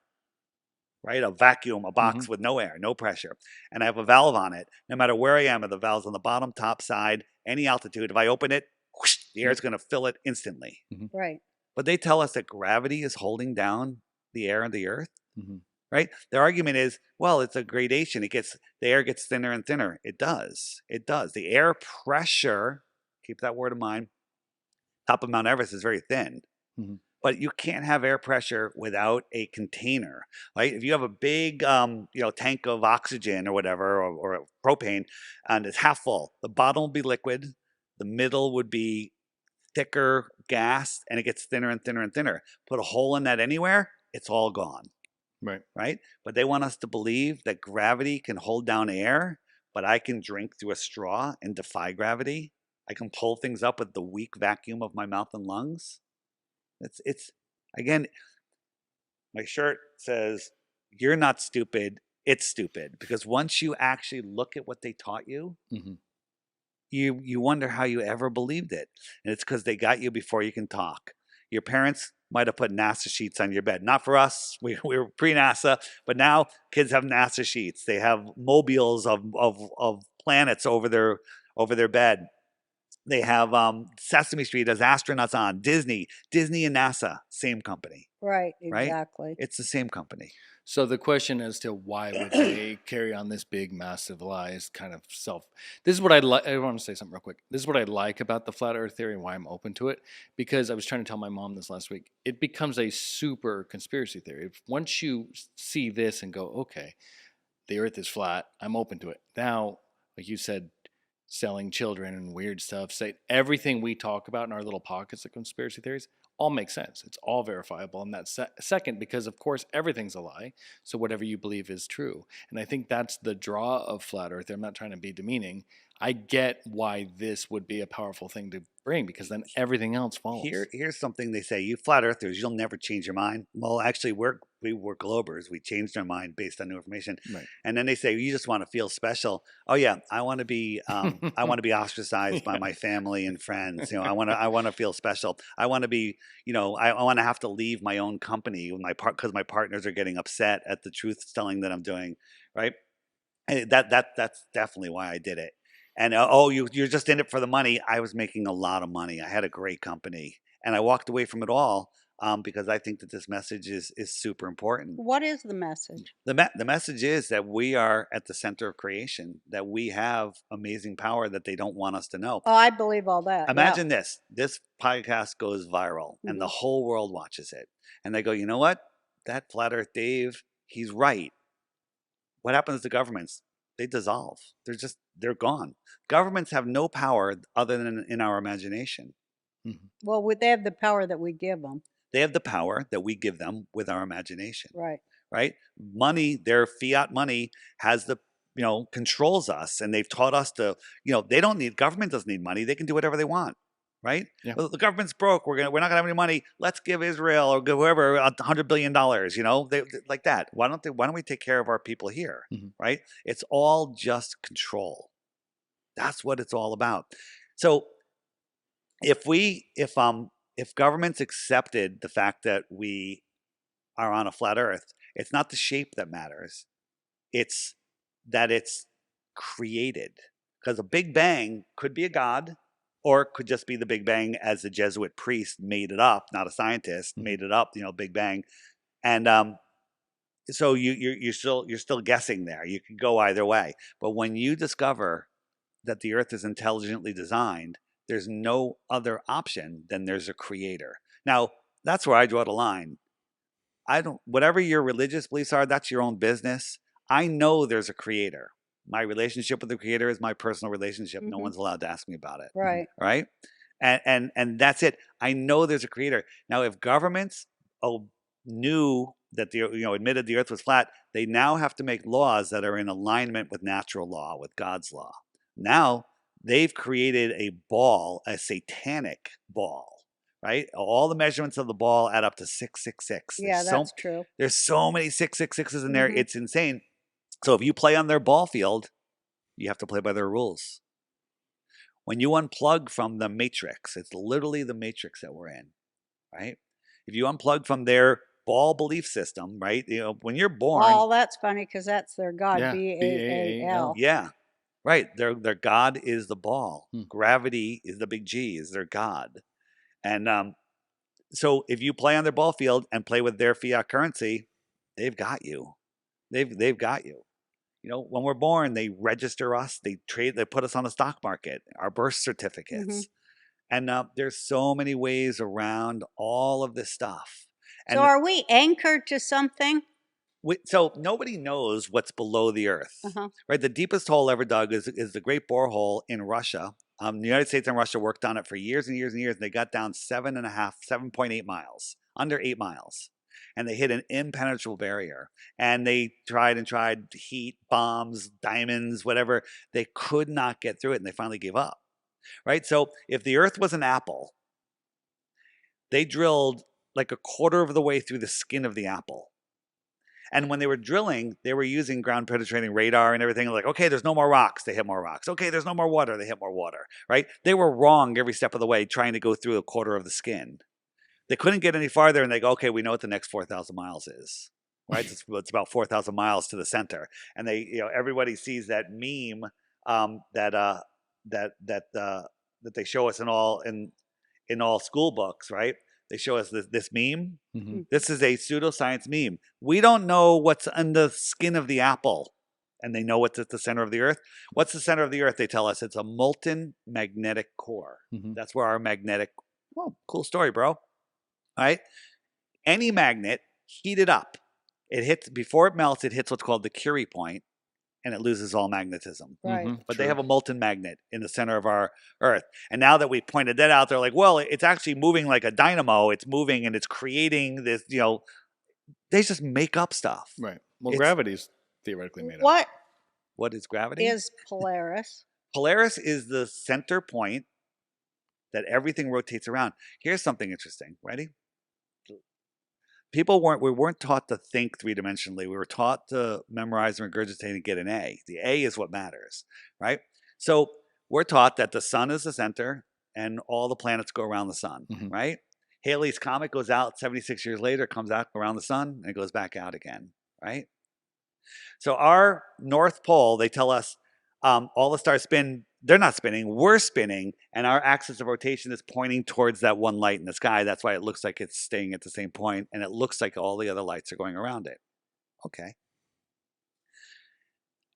right? A vacuum, a box with no air, no pressure. And I have a valve on it. No matter where I am, the valve's on the bottom, top, side, any altitude. If I open it, whoosh, the air is going to fill it instantly. Right. But they tell us that gravity is holding down the air on the earth, right? Their argument is, well, it's a gradation. The air gets thinner and thinner. It does. It does. The air pressure, keep that word in mind, top of Mount Everest is very thin. But you can't have air pressure without a container, right? If you have a big, tank of oxygen or whatever, or propane, and it's half full, the bottom will be liquid, the middle would be thicker gas, and it gets thinner and thinner and thinner. Put a hole in that anywhere, it's all gone. Right? But they want us to believe that gravity can hold down air, but I can drink through a straw and defy gravity. I can pull things up with the weak vacuum of my mouth and lungs. It's again, my shirt says, you're not stupid, it's stupid. Because once you actually look at what they taught you, you wonder how you ever believed it. And it's because they got you before you can talk. Your parents might have put NASA sheets on your bed. Not for us, we were pre-NASA, but now kids have NASA sheets. They have mobiles of planets over their bed. They have Sesame Street as astronauts on. Disney and NASA, same company. Right, exactly. Right? It's the same company. So the question as to why would they carry on this big, massive lie is kind of This is what I like. I want to say something real quick. This is what I like about the flat Earth theory and why I'm open to it. Because I was trying to tell my mom this last week. It becomes a super conspiracy theory. Once you see this and go, okay, the Earth is flat, I'm open to it. Now, like you said, selling children and weird stuff, say everything we talk about in our little pockets of conspiracy theories all makes sense. It's all verifiable. And that's second, because of course everything's a lie. So whatever you believe is true. And I think that's the draw of flat Earth. I'm not trying to be demeaning. I get why this would be a powerful thing to bring, because then everything else follows. Here's something they say: you flat earthers, you'll never change your mind. Well, actually, we were globers. We changed our mind based on new information. Right. And then they say, you just want to feel special. Oh yeah, I want to be ostracized by my family and friends. I want to feel special. I want to be, I want to have to leave my own company with because my partners are getting upset at the truth telling that I'm doing. Right. And that's definitely why I did it. And you're just in it for the money. I was making a lot of money. I had a great company, and I walked away from it all because I think that this message is super important. What is the message? The message is that we are at the center of creation, that we have amazing power that they don't want us to know. Oh, I believe all that. Imagine this podcast goes viral and the whole world watches it. And they go, you know what? That Flat Earth Dave, he's right. What happens to governments? They dissolve. They're gone. Governments have no power other than in our imagination. Well, they have the power that we give them. They have the power that we give them with our imagination. Right. Right? Money, their fiat money has the, controls us, and they've taught us to, government doesn't need money. They can do whatever they want. Right? Yeah. Well, the government's broke. We're not gonna have any money. Let's give Israel or give whoever $100 billion. They like that. Why don't we take care of our people here? Right? It's all just control. That's what it's all about. So if governments accepted the fact that we are on a flat Earth, it's not the shape that matters. It's that it's created. Because a Big Bang could be a god, or it could just be the Big Bang as the Jesuit priest made it up, not a scientist, made it up, Big Bang. And so you're still guessing there. You could go either way. But when you discover that the Earth is intelligently designed, there's no other option than there's a creator. Now, that's where I draw the line. Whatever your religious beliefs are, that's your own business. I know there's a creator. My relationship with the creator is my personal relationship. No one's allowed to ask me about it. Right. Right? And that's it. I know there's a creator. Now, if governments knew that admitted the Earth was flat, they now have to make laws that are in alignment with natural law, with God's law. Now they've created a ball, a satanic ball. Right? All the measurements of the ball add up to 666. Yeah, that's true. There's so many 666s in there. It's insane. So if you play on their ball field, you have to play by their rules. When you unplug from the matrix, it's literally the matrix that we're in, right? If you unplug from their ball belief system, right? When you're born. Oh, that's funny because that's their god, Yeah, B-A-A-L. Yeah, right. Their god is the ball. Gravity is the big G, is their god. And so if you play on their ball field and play with their fiat currency, they've got you. They've got you. When we're born, they register us, they put us on the stock market, our birth certificates. And there's so many ways around all of this stuff. And so are we anchored to something? So nobody knows what's below the Earth, right? The deepest hole ever dug is the Great Borehole in Russia. The United States and Russia worked on it for years and years and years, and they got down 7.8 miles, under 8 miles. And they hit an impenetrable barrier. And they tried heat, bombs, diamonds, whatever. They could not get through it, and they finally gave up, right? So if the Earth was an apple, they drilled like a quarter of the way through the skin of the apple. And when they were drilling, they were using ground penetrating radar and everything. Like, okay, there's no more rocks. They hit more rocks. Okay, there's no more water. They hit more water, right? They were wrong every step of the way trying to go through a quarter of the skin. They couldn't get any farther, and they go, okay, we know what the next 4,000 miles is, right? It's about 4,000 miles to the center. And everybody sees that meme that they show us in all school books, right? They show us this meme. This is a pseudoscience meme. We don't know what's on the skin of the apple, and they know what's at the center of the Earth. What's the center of the Earth? They tell us it's a molten magnetic core. That's where our magnetic. Whoa, cool story, bro. All right. Any magnet, heat it up. It hits before it melts. It hits what's called the Curie point, and it loses all magnetism. Right. But they have a molten magnet in the center of our Earth. And now that we pointed that out, they're like, well, it's actually moving like a dynamo. It's moving and it's creating this, they just make up stuff. Right. Well, gravity's theoretically made What up. What is gravity? is Polaris? Polaris is the center point that everything rotates around. Here's something interesting. Ready? We weren't taught to think three-dimensionally. We were taught to memorize and regurgitate and get an A. The A is what matters, right? So we're taught that the sun is the center and all the planets go around the sun, right? Halley's Comet goes out 76 years later, comes out around the sun, and it goes back out again, right? So our North Pole, they tell us all the stars spin. They're not spinning, we're spinning, and our axis of rotation is pointing towards that one light in the sky. That's why it looks like it's staying at the same point, and it looks like all the other lights are going around it. Okay.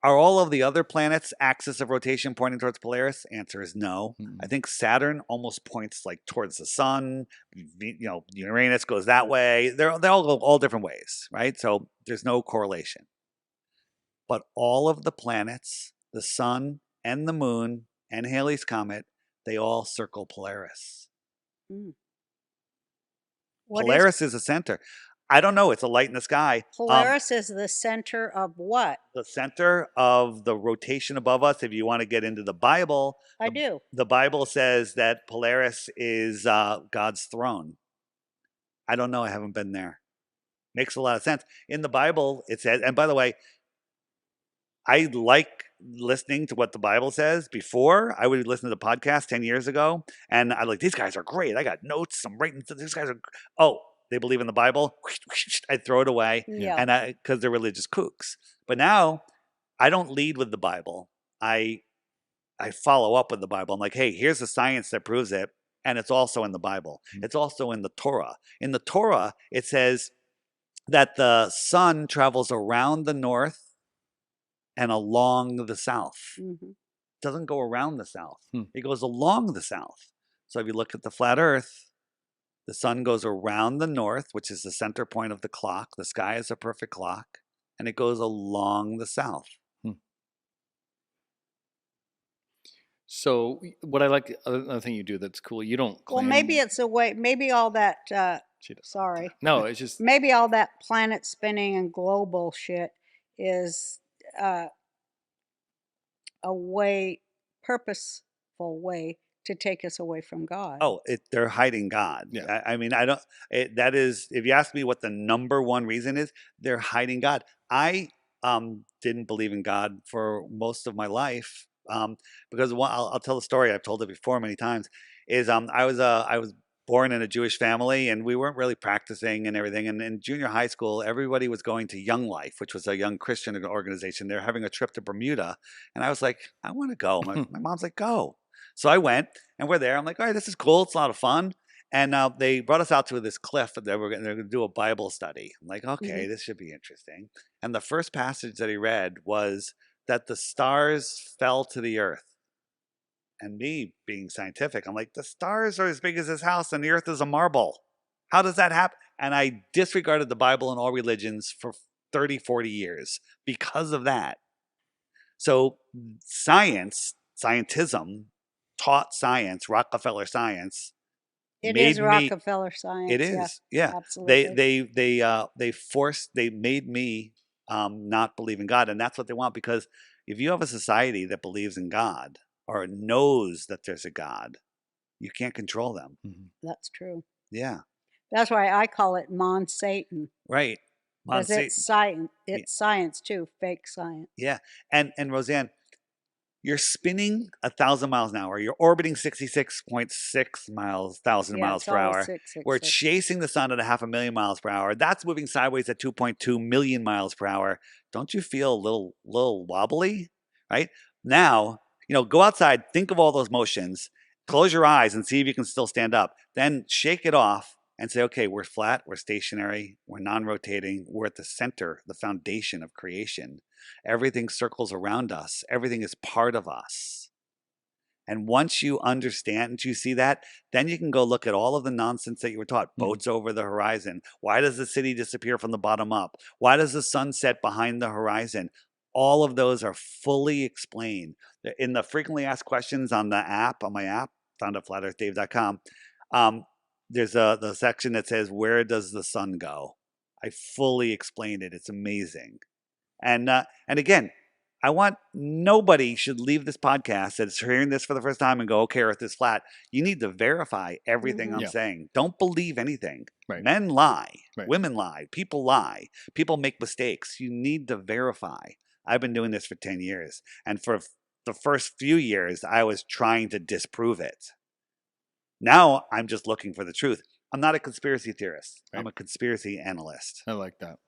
Are all of the other planets' axis of rotation pointing towards Polaris? Answer is no. I think Saturn almost points like towards the sun. Uranus goes that way. They all go all different ways, right? So there's no correlation. But all of the planets, the sun and the moon and Halley's Comet, they all circle Polaris. Mm. What is Polaris is the center. I don't know. It's a light in the sky. Polaris is the center of what? The center of the rotation above us. If you want to get into the Bible, I do. the Bible says that Polaris is God's throne. I don't know. I haven't been there. Makes a lot of sense. In the Bible, it says, and by the way, I like listening to what the Bible says. Before, I would listen to the podcast 10 years ago, and I like, these guys are great. I got notes. I'm writing. These guys are, oh, they believe in the Bible. I'd throw it away. Yeah. And because they're religious kooks. But now I don't lead with the Bible. I follow up with the Bible. I'm like, hey, here's the science that proves it. And it's also in the Bible. It's also in the Torah. In the Torah, it says that the sun travels around the north and along the south. Mm-hmm. It doesn't go around the south. Hmm. It goes along the south. So if you look at the flat earth, the sun goes around the north, which is the center point of the clock. The sky is a perfect clock. And it goes along the south. So what I like, another thing you do that's cool, you don't Well, claim. maybe it's a way. Maybe all that. She does. Sorry. No, it's just Maybe all that planet spinning and global shit is a way, purposeful way to take us away from God. Oh, they're hiding God. Yeah. I mean, I don't. That is, if you ask me what the number one reason is, they're hiding God. I didn't believe in God for most of my life because I'll tell the story. I've told it before many times. Is I was born in a Jewish family, and we weren't really practicing and everything. And in junior high school, everybody was going to Young Life, which was a young Christian organization. They're having a trip to Bermuda, and I was like, I want to go. My mom's like, go. So I went, and we're there. I'm like, all right, this is cool. It's a lot of fun. And they brought us out to this cliff that they're going to do a Bible study. I'm like, okay, this should be interesting. And the first passage that he read was that the stars fell to the earth. And me being scientific, I'm like, the stars are as big as this house and the earth is a marble. How does that happen? And I disregarded the Bible and all religions for 30, 40 years because of that. So scientism, taught science, Rockefeller science. It is Rockefeller science. It is, yeah. Absolutely. They made me not believe in God, and that's what they want. Because if you have a society that believes in God or knows that there's a God, you can't control them. That's true. Yeah, That's why I call it Mon-Satan. right. Because it's science. It's science too, fake science. Yeah, and Roseanne, you're spinning 1,000 miles an hour. You're orbiting 66.6 thousand miles per hour. We're chasing the sun at 500,000 miles per hour. That's moving sideways at 2.2 million miles per hour. Don't you feel a little wobbly? Right? Now, go outside, think of all those motions, close your eyes and see if you can still stand up. Then shake it off and say, okay, we're flat, we're stationary, we're non-rotating, we're at the center, the foundation of creation. Everything circles around us. Everything is part of us. And once you understand and you see that, then you can go look at all of the nonsense that you were taught. Boats over the horizon. Why does the city disappear from the bottom up? Why does the sun set behind the horizon? All of those are fully explained. In the frequently asked questions on the app, on my app, found at flatearthdave.com, there's the section that says, where does the sun go? I fully explained it. It's amazing. And again, I want nobody should leave this podcast that's hearing this for the first time and go, okay, Earth is flat. You need to verify everything I'm saying. Don't believe anything. Right. Men lie. Right. Women lie. People lie. People make mistakes. You need to verify. I've been doing this for 10 years. And for the first few years, I was trying to disprove it. Now I'm just looking for the truth. I'm not a conspiracy theorist. Right. I'm a conspiracy analyst. I like that.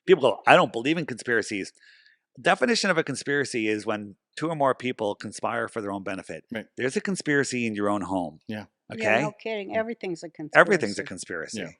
People go, I don't believe in conspiracies. Definition of a conspiracy is when two or more people conspire for their own benefit. Right. There's a conspiracy in your own home. Yeah. Okay. Yeah, no kidding. Everything's a conspiracy. Everything's a conspiracy.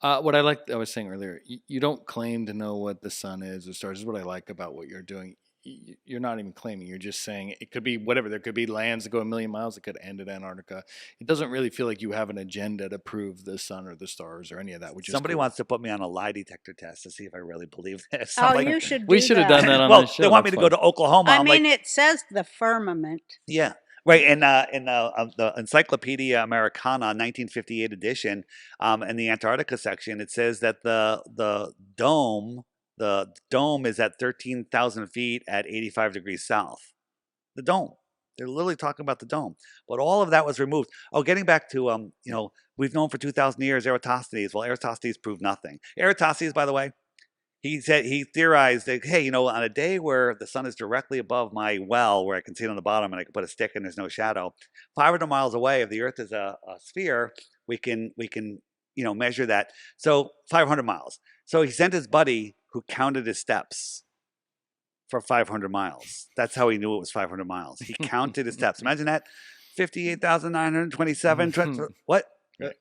Yeah. What I was saying earlier, you don't claim to know what the sun is or stars. This is what I like about what you're doing. You're not even claiming. You're just saying it could be whatever. There could be lands that go 1,000,000 miles. It could end at Antarctica. It doesn't really feel like you have an agenda to prove the sun or the stars or any of that. Which Somebody is cool. wants to put me on a lie detector test to see if I really believe this. Oh, like, you should. We should have done that on well, the show. they want me to That's go to Oklahoma. I I'm mean, like, it says the firmament. yeah. Right, in the Encyclopedia Americana 1958 edition, in the Antarctica section, it says that the dome is at 13,000 feet at 85 degrees south. The dome. They're literally talking about the dome. But all of that was removed. Oh, getting back to we've known for 2,000 years Eratosthenes. Well, Eratosthenes proved nothing. Eratosthenes, by the way, he theorized that, hey, on a day where the sun is directly above my well, where I can see it on the bottom and I can put a stick and there's no shadow, 500 miles away, if the Earth is a sphere, we can measure that. So 500 miles. So he sent his buddy who counted his steps for 500 miles. That's how he knew it was 500 miles. He counted his steps. Imagine that, 58,927. What?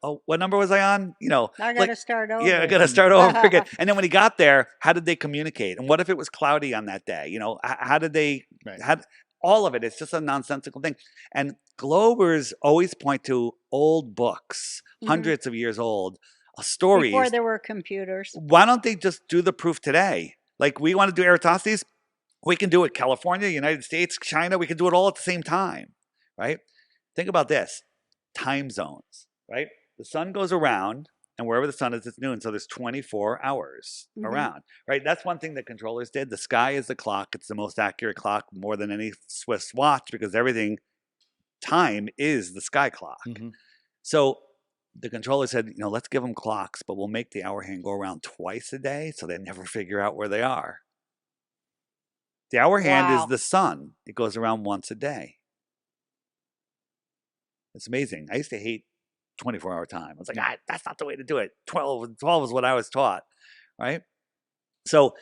Oh, what number was I on? I got to start over. Yeah, I got to start over again. And then when he got there, how did they communicate? And what if it was cloudy on that day? How did they? Right. All of it? It's just a nonsensical thing. And Globers always point to old books, hundreds of years old, stories. Before there were computers. Why don't they just do the proof today? Like, we want to do Eratosthenes, we can do it. California, United States, China, we can do it all at the same time, right? Think about this: time zones. Right? The sun goes around, and wherever the sun is, it's noon. So there's 24 hours around, right? That's one thing that controllers did. The sky is the clock. It's the most accurate clock, more than any Swiss watch, because time is the sky clock. So the controller said, let's give them clocks, but we'll make the hour hand go around twice a day so they never figure out where they are. The hour hand is the sun. It goes around once a day. It's amazing. I used to hate 24-hour time. I was like, that's not the way to do it. 12 is what I was taught, right? So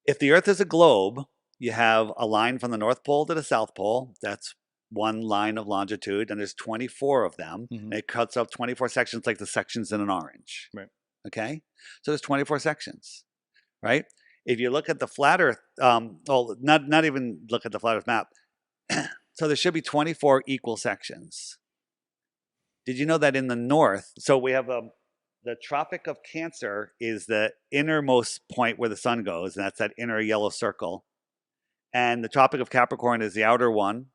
if the Earth is a globe, you have a line from the North Pole to the South Pole. That's one line of longitude, and there's 24 of them. And it cuts up 24 sections, like the sections in an orange. Right. Okay? So there's 24 sections, right? If you look at the flat Earth, not even look at the flat Earth map. So there should be 24 equal sections. Did you know that in the north, so we have the Tropic of Cancer is the innermost point where the sun goes, and that's that inner yellow circle. And the Tropic of Capricorn is the outer one,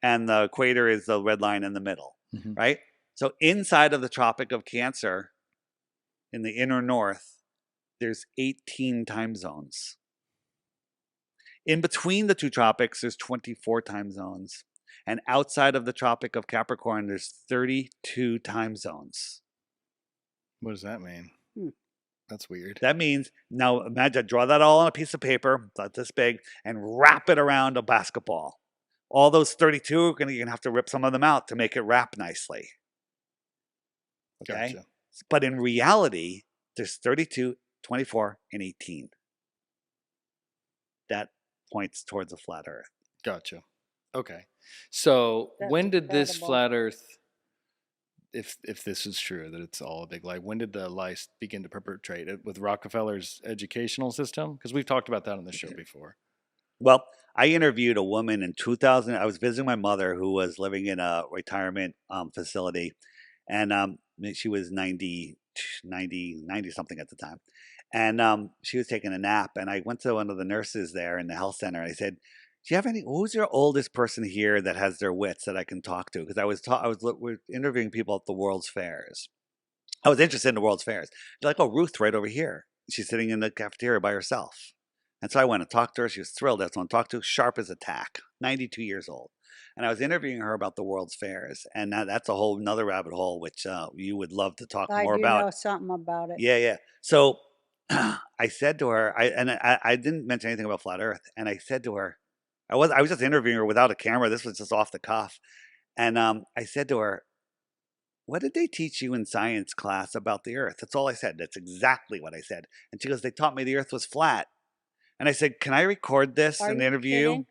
and the equator is the red line in the middle, right? So inside of the Tropic of Cancer, in the inner north, there's 18 time zones. In between the two tropics, there's 24 time zones. And outside of the Tropic of Capricorn, there's 32 time zones. What does that mean? That's weird. That means, now imagine, draw that all on a piece of paper, about this big, and wrap it around a basketball. All those 32, you're going to have to rip some of them out to make it wrap nicely. Okay? Gotcha. But in reality, there's 32, 24, and 18. That points towards a flat Earth. Gotcha. Okay. So That's when did this incredible. flat Earth, if this is true, that it's all a big lie, when did the lies begin to perpetrate it? With Rockefeller's educational system? Because we've talked about that on the show before. Well, I interviewed a woman in 2000. I was visiting my mother, who was living in a retirement facility, and she was 90 something at the time. And she was taking a nap, and I went to one of the nurses there in the health center, and I said, do you have who's your oldest person here that has their wits that I can talk to? Because we're interviewing people at the World's Fairs. I was interested in the World's Fairs. They're like, oh, Ruth, right over here. She's sitting in the cafeteria by herself. And so I went and talked to her. She was thrilled. That's one to talk to. Sharp as a tack, 92 years old. And I was interviewing her about the World's Fairs. And that's a whole nother rabbit hole, which you would love to talk more about. I do know something about it. Yeah. So I said to her, I didn't mention anything about flat Earth. And I said to her, I was just interviewing her without a camera. This was just off the cuff. And I said to her, what did they teach you in science class about the Earth? That's all I said. That's exactly what I said. And she goes, they taught me the Earth was flat. And I said, can I record this and interview you?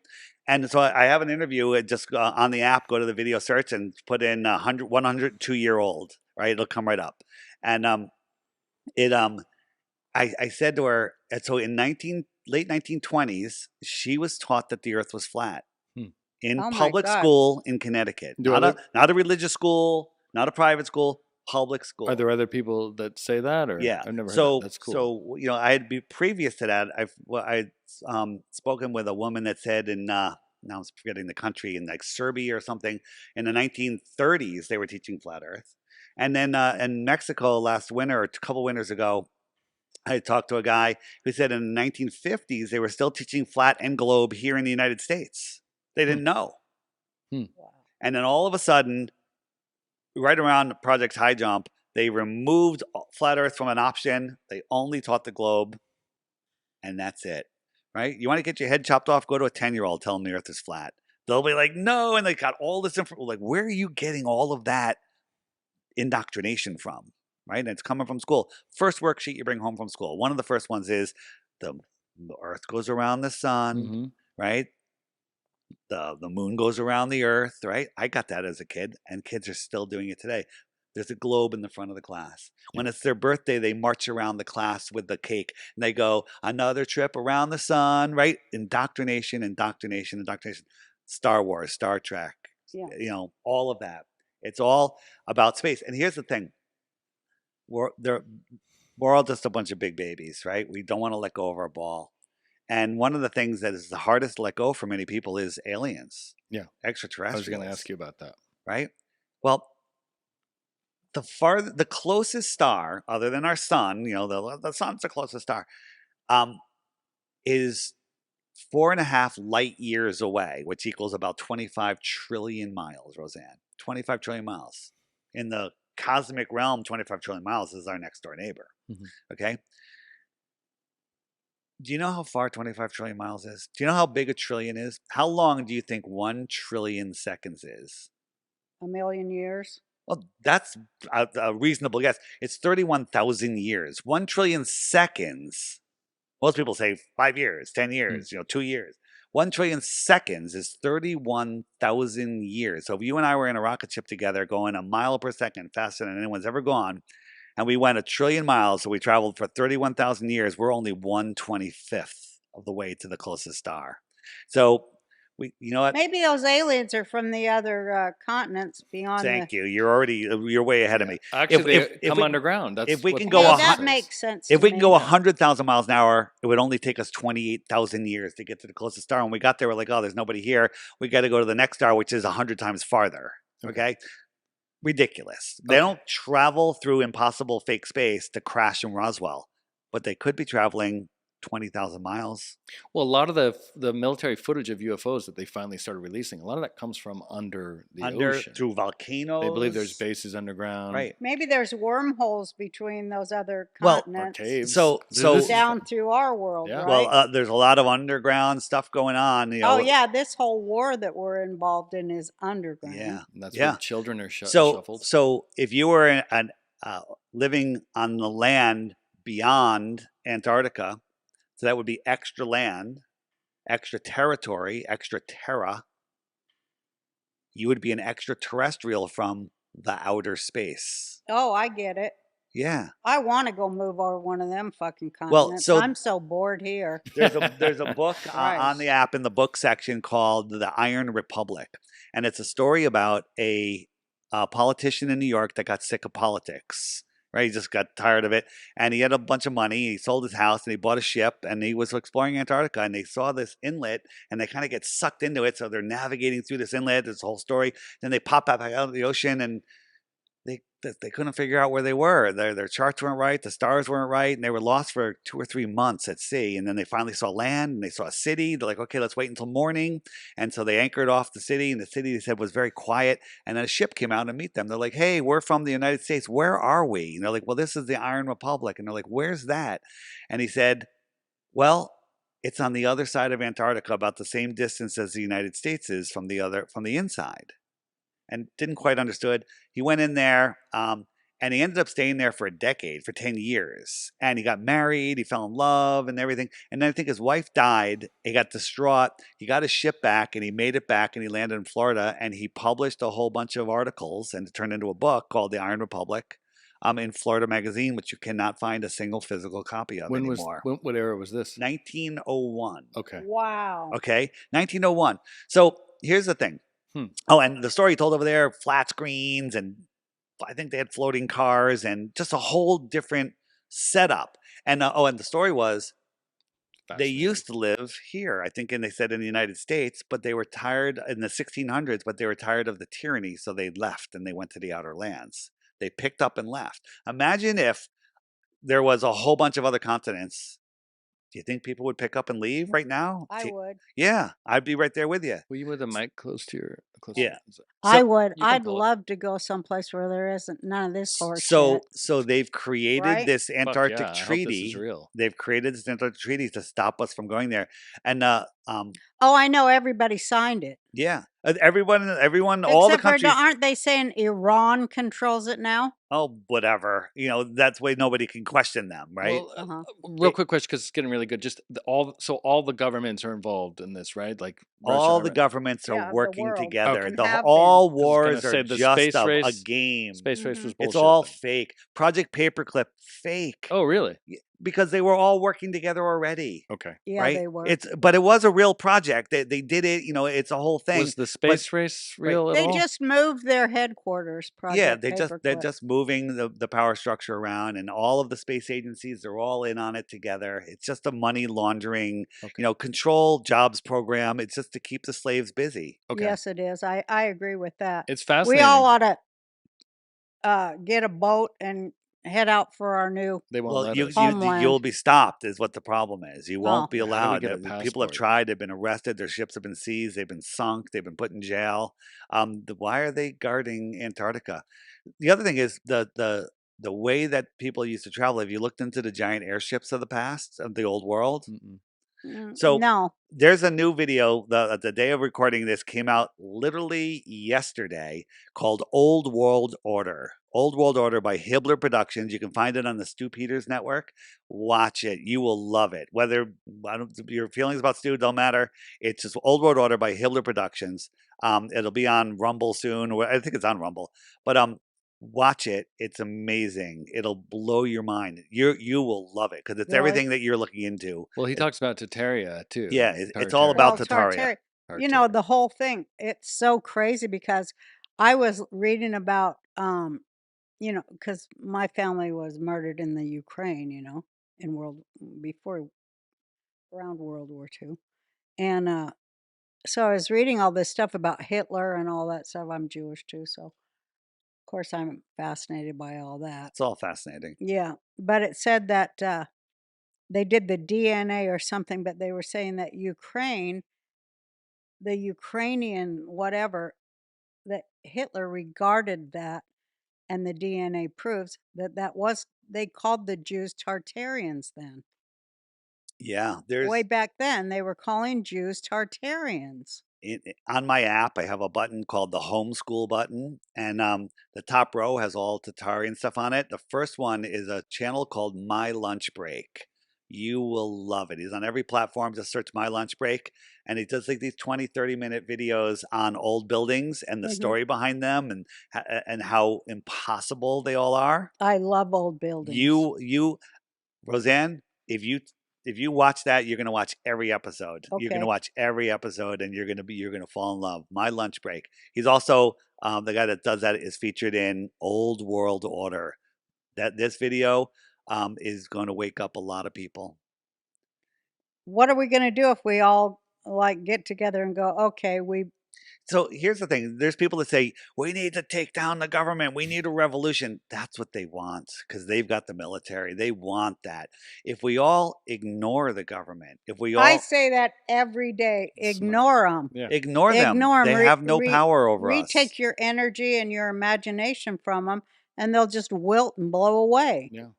And so I have an interview. Just on the app, go to the video search and put in 102-year-old, right? It'll come right up. And I said to her, and so in late 1920s, she was taught that the Earth was flat in public school in Connecticut. Not a religious school, not a private school, public school. Are there other people that say that? Or yeah, I've never heard that. That's cool. So I had previous to that, I'd spoken with a woman that said in now I'm forgetting the country, in like Serbia or something. In the 1930s, they were teaching flat Earth. And then in Mexico last winter, or a couple winters ago, I talked to a guy who said in the 1950s, they were still teaching flat and globe here in the United States. They didn't know. And then all of a sudden, right around Project High Jump, they removed flat Earth from an option. They only taught the globe, and that's it. Right? You want to get your head chopped off? Go to a 10-year-old, tell them the Earth is flat. They'll be like, no, and they got all this information. Like, where are you getting all of that indoctrination from? Right? And it's coming from school. First worksheet you bring home from school. One of the first ones is the Earth goes around the sun, right? The moon goes around the Earth, right? I got that as a kid, and kids are still doing it today. There's a globe in the front of the class. When it's their birthday, they march around the class with the cake, and they go, another trip around the sun, right? Indoctrination, indoctrination, indoctrination. Star Wars, Star Trek, you know, all of that. It's all about space. And here's the thing. We're all just a bunch of big babies, right? We don't want to let go of our ball. And one of the things that is the hardest to let go for many people is aliens. Yeah. Extraterrestrials. I was going to ask you about that. Right? Well, the closest star, other than our sun, you know, the sun's the closest star, is 4.5 light years away, which equals about 25 trillion miles, Roseanne. 25 trillion miles. In the cosmic realm, 25 trillion miles is our next door neighbor. Okay? Do you know how far 25 trillion miles is? Do you know how big a trillion is? How long do you think 1 trillion seconds is? A million years. Well, that's a reasonable guess. It's 31,000 years. 1 trillion seconds. Most people say 5 years, 10 years, 2 years. 1 trillion seconds is 31,000 years. So if you and I were in a rocket ship together going a mile per second faster than anyone's ever gone, and we went 1 trillion miles, so we traveled for 31,000 years, we're only 1/25th of the way to the closest star. So, you know what? Maybe those aliens are from the other continents beyond. Thank you. You're way ahead of me. Actually, they come underground. That's if we what can the go, process that is. makes sense. If to we can me. go 100,000 miles an hour, it would only take us 28,000 years to get to the closest star. When we got there, we're like, oh, there's nobody here. We got to go to the next star, which is 100 times farther. Okay? Ridiculous. They don't travel through impossible fake space to crash in Roswell, but they could be traveling 20,000 miles. Well, a lot of the military footage of UFOs that they finally started releasing, a lot of that comes from under the ocean. Through volcanoes. They believe there's bases underground. Right. Maybe there's wormholes between those other Well, continents. Or caves. So down through our world, Yeah. right? Well, there's a lot of underground stuff going on. You know. Oh yeah, this whole war that we're involved in is underground. Yeah. And that's where children are So shuffled. So if you were living on the land beyond Antarctica, so that would be extra land, extra territory, extra terra. You would be an extraterrestrial from the outer space. Oh, I get it. Yeah. I want to go move over one of them fucking Well, continents. so- I'm so bored here. There's a book on the app in the book section called The Iron Republic. And it's a story about a politician in New York that got sick of politics. Right, he just got tired of it, and he had a bunch of money. He sold his house, and he bought a ship, and he was exploring Antarctica. And they saw this inlet, and they kind of get sucked into it. So they're navigating through this inlet. This whole story. Then they pop back out of the ocean, and they couldn't figure out where they were. Their charts weren't right. The stars weren't right, and they were lost for 2 or 3 months at sea. And then they finally saw land, and they saw a city. They're like, okay, let's wait until morning. And so they anchored off the city, and the city, they said, was very quiet. And then a ship came out to meet them. They're like, hey, we're from the United States. Where are we? And they're like, well, this is the Iron Republic. And they're like, where's that? And he said, well, it's on the other side of Antarctica, about the same distance as the United States is from the inside. And didn't quite understood. He went in there, and he ended up staying there for a decade, for 10 years. And he got married, he fell in love and everything. And then I think his wife died. He got distraught. He got his ship back, and he made it back, and he landed in Florida. And he published a whole bunch of articles, and it turned into a book called The Iron Republic in Florida Magazine, which you cannot find a single physical copy of anymore. What era was this? 1901. Okay. Wow. Okay, 1901. So here's the thing. Oh, and the story he told over there, flat screens, and I think they had floating cars, and just a whole different setup. And and the story was, They used to live here, I think, and they said in the United States, but they were tired in the 1600s, but they were tired of the tyranny, so they left and they went to the outer lands. They picked up and left. Imagine if there was a whole bunch of other continents. Do you think people would pick up and leave right now? I would. Yeah, I'd be right there with you. Were you with the mic close to your? Yeah. I would. you can I'd pull it. love to go someplace where there isn't none of this horse So shit. they've created Right? this Fuck Antarctic yeah, I hope this treaty. is real. They've created this Antarctic treaty to stop us from going there. And Oh, I know everybody signed it. yeah, everyone, all the Except for, countries. aren't they saying Iran controls it now? Oh, whatever. That's why nobody can question them, right? Well, real quick question, because it's getting really good. Just all the governments are involved in this, right? Like All the Russia, governments Yeah, are the working world. together. Okay. Have All been. wars say are the just space a race- game. Space race was bullshit. It's all then. fake. Project Paperclip, fake. Oh, really? Because they were all working together already. Okay. Yeah, right? they were. But it was a real project. They did it. It's a whole thing. Was the space race real at They all? just moved their headquarters. Yeah, Project they're Paperclip. just moving the power structure around, and all of the space agencies are all in on it together. It's just a money laundering, control jobs program. It's just to keep the slaves busy. Okay. Yes, it is. I agree with that. It's We fascinating. all ought to get a boat and head out for our new. They won't Well, let us. Homeland. you'll be stopped is what the problem is. You won't be Yeah, how do we allowed. get a People have passport? tried. They've been arrested. Their ships have been seized. They've been sunk. They've been put in jail. Why are they guarding Antarctica? The other thing is the way that people used to travel. Have you looked into the giant airships of the past, of the old world? Mm-mm. So No. there's a new video. The day of recording this came out literally yesterday, called Old World Order. Old World Order by Hibbler Productions. You can find it on the Stu Peters Network. Watch it. You will love it. Whether your feelings about Stu don't matter. It's just Old World Order by Hibbler Productions. It'll be on Rumble soon. I think it's on Rumble. But watch it. It's amazing. It'll blow your mind. You will love it because it's Really? everything that you're looking into. Well, he talks about Tartaria too. Yeah, it's all Tartaria. about Well, Tartaria. Tartaria. The whole thing. It's so crazy because I was reading about, because my family was murdered in the Ukraine, in around World War II. And so I was reading all this stuff about Hitler and all that stuff. I'm Jewish too, so of course I'm fascinated by all that. It's all fascinating. Yeah, but it said that they did the DNA or something, but they were saying that the Ukrainian whatever, that Hitler regarded that, and the DNA proves that they called the Jews Tartarians then. Yeah, Way back then, they were calling Jews Tartarians. On my app, I have a button called the homeschool button, and the top row has all Tartarian stuff on it. The first one is a channel called My Lunch Break. You will love it. He's on every platform. Just search My Lunch Break, and he does like these 20, 30-minute videos on old buildings and the story behind them, and how impossible they all are. I love old buildings. You, Roseanne, if you watch that, you're going to watch every episode. You're going to Okay. watch every episode, and you're going to fall in love. My Lunch Break. He's also the guy that does that is featured in Old World Order. This video is going to wake up a lot of people. What are we going to do if we all get together and go, okay, So here's the thing. There's people that say, we need to take down the government. We need a revolution. That's what they want because they've got the military. They want that. If we all ignore the government, I say that every day. Ignore them. Yeah. ignore them, Ignore 'em. they have no power over us. Retake your energy and your imagination from them, and they'll just wilt and blow away. Yeah.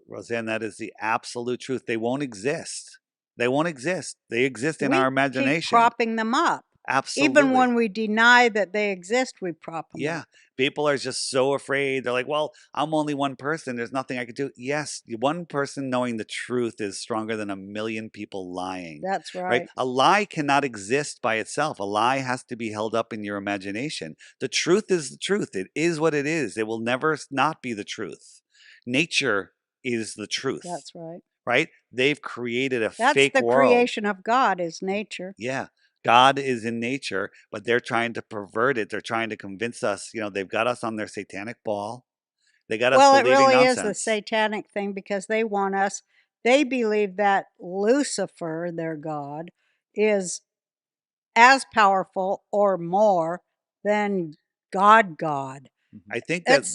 Roseanne, that is the absolute truth. They won't exist. They won't exist. They exist in We our keep imagination. propping them up. Absolutely. Even when we deny that they exist, we prop them Yeah. up. People are just so afraid. They're like, well, I'm only one person. There's nothing I could do. Yes, one person knowing the truth is stronger than a million people lying. That's right. A lie cannot exist by itself. A lie has to be held up in your imagination. The truth is the truth. It is what it is. It will never not be the truth. Nature is the truth. That's right. Right? They've created a That's fake the world. creation of God is nature. Yeah. God is in nature, but they're trying to pervert it. They're trying to convince us, they've got us on their satanic ball. They got us Well, it believing really nonsense. is a satanic thing because they want us. they believe that Lucifer, their god, is as powerful or more than God. I think that It's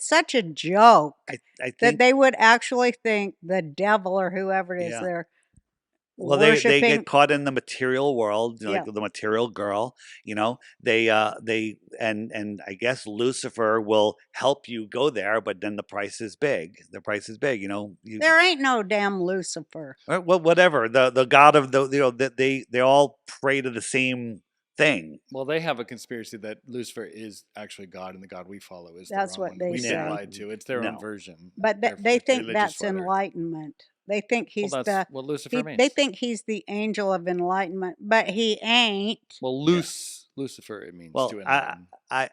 such a joke I that think they would actually think the devil or whoever it is yeah. they're Well, they worshiping. get caught in the material world, like Yeah. the material girl. And I guess Lucifer will help you go there, but then the price is big. The price is big. There ain't no damn Lucifer. Well, whatever the god of that they all pray to the same thing. Well, they have a conspiracy that Lucifer is actually God, and the God we follow is That's the wrong what one. they We've say. been lied to. It's their No. own version. But Their they think religious that's letter. enlightenment. They think he's Well, that's what Lucifer means. they think he's the angel of enlightenment, but he ain't. Well, Lucifer, it means Well, to enlighten. I'm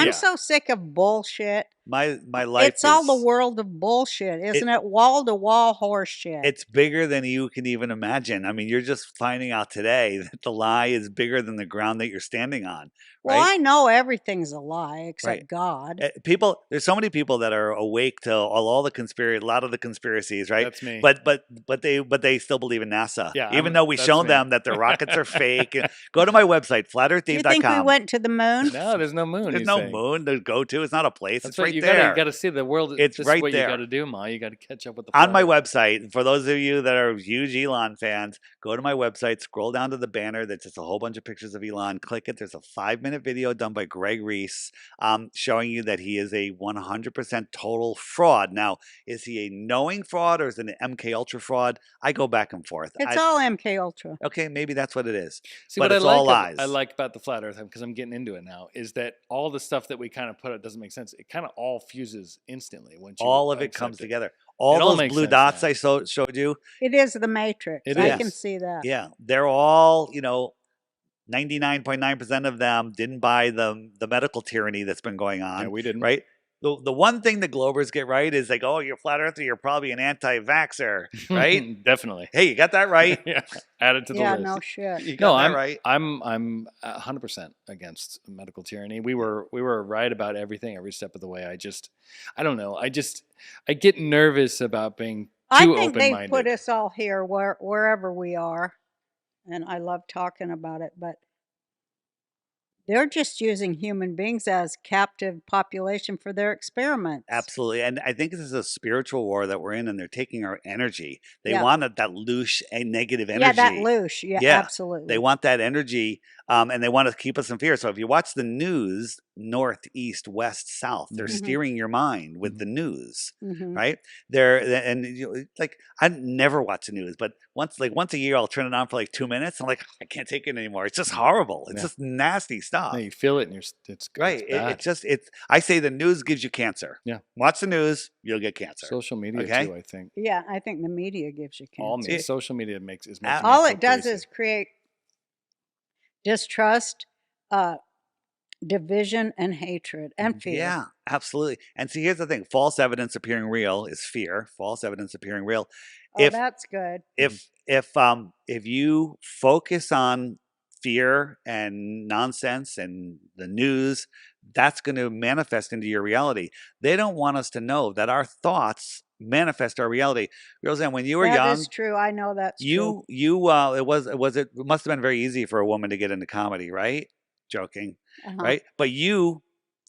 yeah. so sick of bullshit. my life It's all the is- world of bullshit, isn't it? Wall to wall horse shit. It's bigger than you can even imagine. I mean, you're just finding out today that the lie is bigger than the ground that you're standing on. Well, Right? I know everything's a lie except Right. God. There's so many people that are awake to all the a lot of the conspiracies, right? That's me. But they still believe in NASA. Yeah, even though we've that's shown me. them that their rockets are fake. Go to my website, You think we flatearththieve.com. went to the moon? No, there's no moon. There's he's no saying. moon to go to. It's not a place. That's It's what right you there. got to see the world. It's this right is what there. you got to do, Ma. You got to catch up with the On my flow. website, for those of you that are huge Elon fans, go to my website, scroll down to the banner that's just a whole bunch of pictures of Elon. Click it. There's a 5-minute video done by Greg Reese showing you that he is a 100% total fraud. Now, is he a knowing fraud or is it an MK Ultra fraud? I go back and forth. It's all MK Ultra. Okay, maybe that's what it is. See, but what it's I like all lies. I like about the flat Earth, because I'm getting into it now, is that all the stuff that we kind of put out doesn't make sense. It kind of all fuses instantly once you all of it accept comes it. together. It All all those makes blue sense dots now. I showed you, It is the Matrix. It I is. can see that. yeah, they're all, 99.9% of them didn't buy the medical tyranny that's been going on. Yeah, we didn't. Right? The one thing the Globers get right is like, oh, you're a flat earther, you're probably an anti-vaxxer, right? Definitely. Hey, you got that right. Yeah. Add it to the Yeah, list. no shit. You No, got that I'm right. I'm 100% against medical tyranny. We were right about everything every step of the way. I don't know. I get nervous about being too I think they open-minded. put us all here wherever we are, and I love talking about it, but they're just using human beings as captive population for their experiments. Absolutely. And I think this is a spiritual war that we're in, and they're taking our energy. They Yeah. want that loose and negative energy. Yeah, that loosh. Yeah, Yeah, absolutely. They want that energy, and they want to keep us in fear. So if you watch the news, north, east, west, south, they're Mhm. steering your mind with Mhm. the news, Mhm. right? I never watch the news, but once a year I'll turn it on for like 2 minutes. I'm like, I can't take it anymore. It's just horrible. It's Yeah. just nasty stuff. No, you feel it, and it's Right. It's bad. I say the news gives you cancer. Yeah. Watch the news, you'll get cancer. Social media Okay? too. I think Yeah, I think the media gives you all cancer. media, social media is making me All feel it does crazy. is create distrust, division, and hatred and fear. Yeah, absolutely. And see, here's the thing: false evidence appearing real is fear. False evidence appearing real. Oh, that's good. If you focus on fear and nonsense and the news, that's going to manifest into your reality. They don't want us to know that our thoughts manifest our reality. Roseanne, when you were That young, is true. I know that's true. it must have been very easy for a woman to get into comedy, right? Joking, Uh-huh. right? But you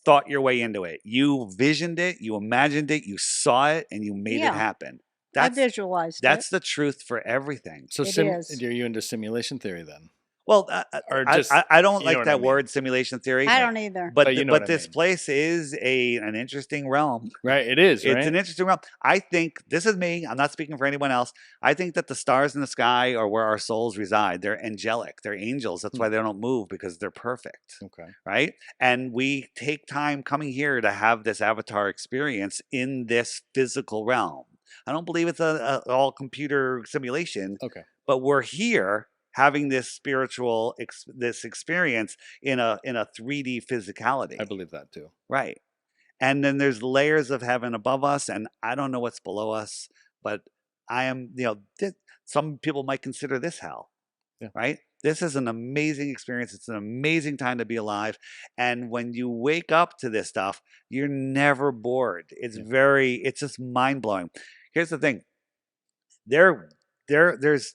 thought your way into it. You visioned it, you imagined it, you saw it, and you made Yeah. it happen. I visualized That's it. the truth for everything. So It is. are you into simulation theory then? Well, Or I just- don't you know like what that I mean. word simulation theory. I don't either. But you know what I this mean. place is an interesting realm. Right, it is. Right? It's an interesting realm. I think this is me. I'm not speaking for anyone else. I think that the stars in the sky are where our souls reside. They're angelic. They're angels. That's why they don't move, because they're perfect. Okay. Right? And we take time coming here to have this avatar experience in this physical realm. I don't believe it's a all computer simulation, Okay. but we're here having this spiritual this experience in a 3D physicality. I believe that too. Right. And then there's layers of heaven above us, and I don't know what's below us, but I am, some people might consider this hell. Yeah. Right? This is an amazing experience. It's an amazing time to be alive. And when you wake up to this stuff, you're never bored. It's just mind blowing. Here's the thing. there's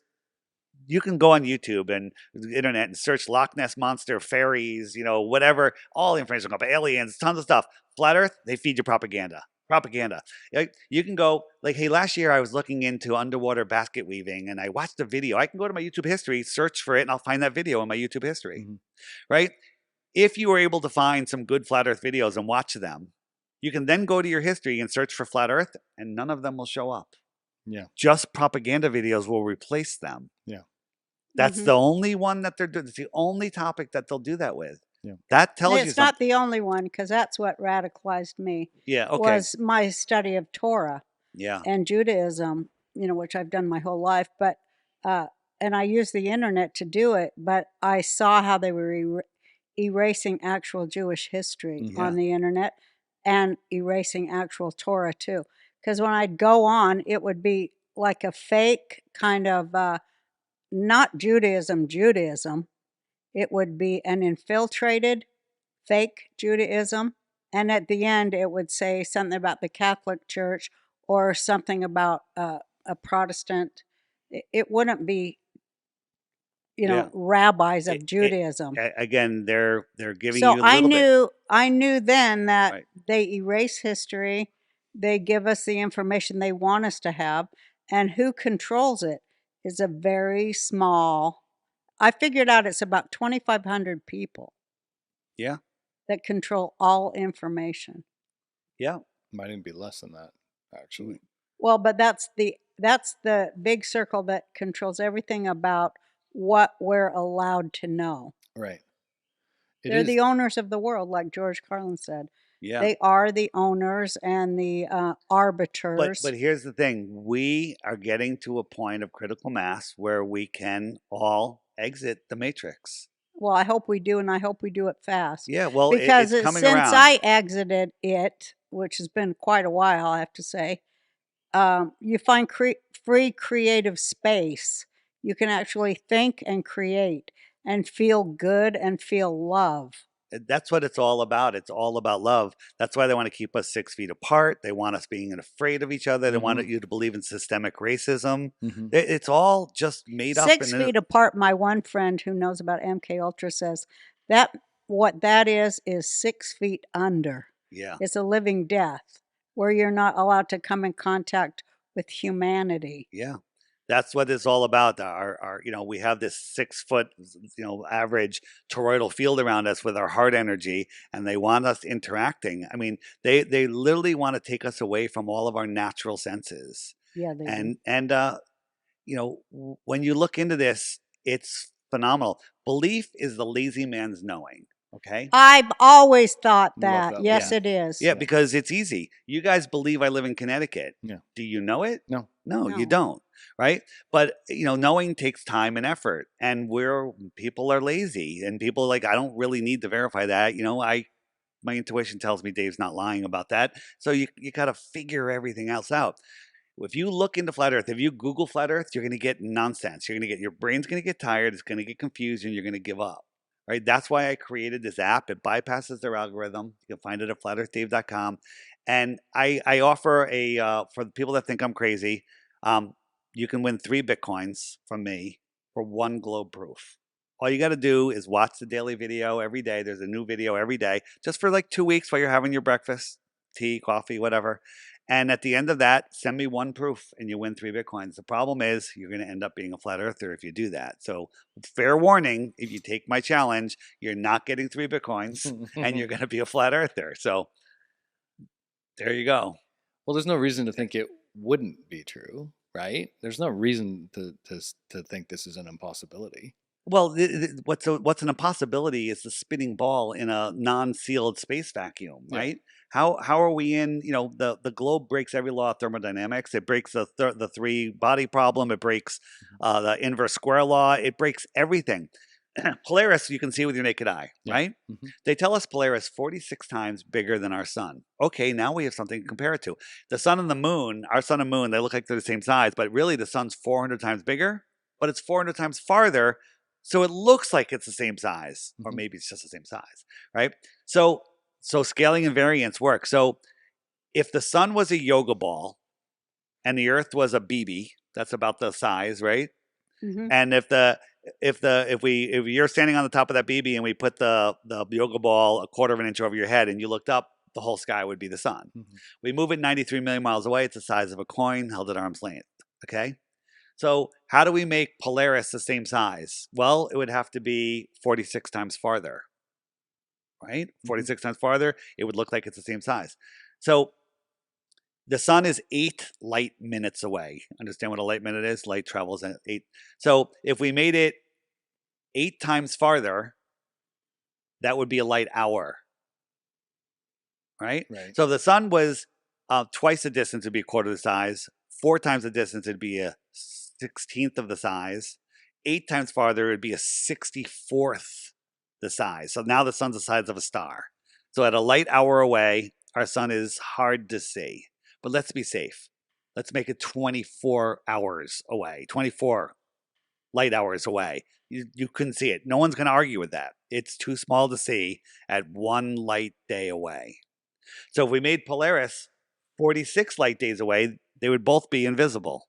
you can go on YouTube and the internet and search Loch Ness monster, fairies, whatever, all information about aliens, tons of stuff. Flat Earth, they feed you propaganda. You can go like, hey, last year I was looking into underwater basket weaving and I watched a video. I can go to my YouTube history, search for it, and I'll find that video in my YouTube history, right? If you were able to find some good flat Earth videos and watch them, you can then go to your history and search for flat Earth, and none of them will show up. Yeah. Just propaganda videos will replace them. Yeah. That's the only one that they're doing. It's the only topic that they'll do that with. Yeah. That tells you It's something. not the only one, because that's what radicalized me. Yeah, okay. Was my study of Torah Yeah. and Judaism, which I've done my whole life. But and I used the internet to do it, but I saw how they were erasing actual Jewish history on the internet and erasing actual Torah too. Because when I'd go on, it would be like a fake kind of not Judaism. It would be an infiltrated fake Judaism. And at the end, it would say something about the Catholic Church or something about a Protestant. It wouldn't be, rabbis of Judaism. Again, they're giving So you a little bit. I knew then that Right. they erase history. They give us the information they want us to have. And who controls it is a very small, I figured out it's about 2,500 people. Yeah. That control all information. Yeah. Might even be less than that, actually. Well, but that's the big circle that controls everything about what we're allowed to know. Right. They're the owners of the world, like George Carlin said. Yeah. They are the owners and the arbiters. But here's the thing. We are getting to a point of critical mass where we can all exit the matrix. Well, I hope we do, and I hope we do it fast. Yeah, well, because it's coming since around. I exited it, which has been quite a while, I have to say, you find free creative space. You can actually think and create and feel good and feel love. That's what it's all about. It's all about love. That's why they want to keep us 6 feet apart. They want us being afraid of each other. They want you to believe in systemic racism. It's all just made up. 6 feet apart. My one friend who knows about MK Ultra says that what that is 6 feet under. Yeah. It's a living death where you're not allowed to come in contact with humanity. Yeah. That's what it's all about. Our we have this 6 foot, average toroidal field around us with our heart energy, and they want us interacting. I mean, they literally want to take us away from all of our natural senses. Yeah, they do. And when you look into this, it's phenomenal. Belief is the lazy man's knowing. Okay. I've always thought that. that. Yes, Yeah. it is. Yeah, because it's easy. You guys believe I live in Connecticut. Yeah. Do you know it? No. No, No. you don't. Right. But, knowing takes time and effort. And people are lazy, and people I don't really need to verify that. My intuition tells me Dave's not lying about that. So you got to figure everything else out. If you look into flat Earth, if you Google flat Earth, you're going to get nonsense. Your brain's going to get tired. It's going to get confused, and you're going to give up. Right. That's why I created this app. It bypasses their algorithm. You can find it at flatearthdave.com. And I offer for the people that think I'm crazy, you can win 3 Bitcoins from me for 1 globe proof. All you got to do is watch the daily video every day. There's a new video every day, just for 2 weeks while you're having your breakfast, tea, coffee, whatever. And at the end of that, send me 1 proof and you win 3 Bitcoins. The problem is you're going to end up being a flat earther if you do that. So fair warning, if you take my challenge, you're not getting 3 Bitcoins and you're going to be a flat earther. So there you go. Well, there's no reason to think it wouldn't be true, right? There's no reason to think this is an impossibility. Well, what's an impossibility is the spinning ball in a non-sealed space vacuum, right? How are we in? The globe breaks every law of thermodynamics. It breaks the 3-body problem. It breaks the inverse square law. It breaks everything. Polaris, you can see with your naked eye, right? They tell us Polaris 46 times bigger than our sun. Okay, now we have something to compare it to. The sun and the moon, our sun and moon, they look like they're the same size, but really the sun's 400 times bigger, but it's 400 times farther. So it looks like it's the same size, or maybe it's just the same size, right? So scaling and variance work. So if the sun was a yoga ball and the earth was a BB, That's about the size, right? Mhm. And if you're standing on the top of that BB and we put the yoga ball a quarter of an inch over your head and you looked up, the whole sky would be the sun. Mhm. We move it 93 million miles away. It's the size of a coin held at arm's length. Okay. So how do we make Polaris the same size? Well, it would have to be 46 times farther, right? 46 times farther, it would look like it's the same size. So the sun is 8 light minutes away. Understand what a light minute is? Light travels at 8. So if we made it 8 times farther, that would be a light hour, right? Right. So if the sun was twice the distance, it'd be a quarter of the size. 4 times the distance, it'd be a 16th of the size. 8 times farther, it'd be a 64th the size. So now the sun's the size of a star. So at a light hour away, our sun is hard to see. But let's be safe. Let's make it 24 hours away, 24 light hours away. You couldn't see it. No one's going to argue with that. It's too small to see at 1 light day away. So if we made Polaris 46 light days away, they would both be invisible.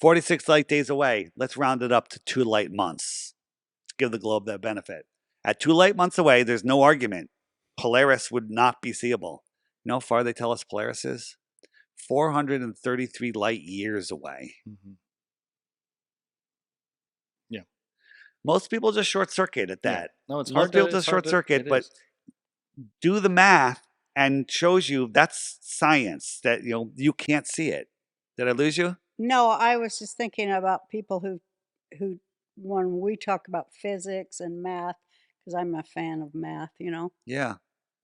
46 light days away, let's round it up to 2 light months. Let's give the globe that benefit. At 2 light months away, there's no argument. Polaris would not be seeable. You know how far they tell us Polaris is? 433 light years away. Mhm. Yeah. Most people just short circuit at Yeah. that. No, it's Most hard people to just short circuit, it but is. do the math and shows you that's science that you can't see it. Did I lose you? No, I was just thinking about people who when we talk about physics and math, because I'm a fan of math, Yeah.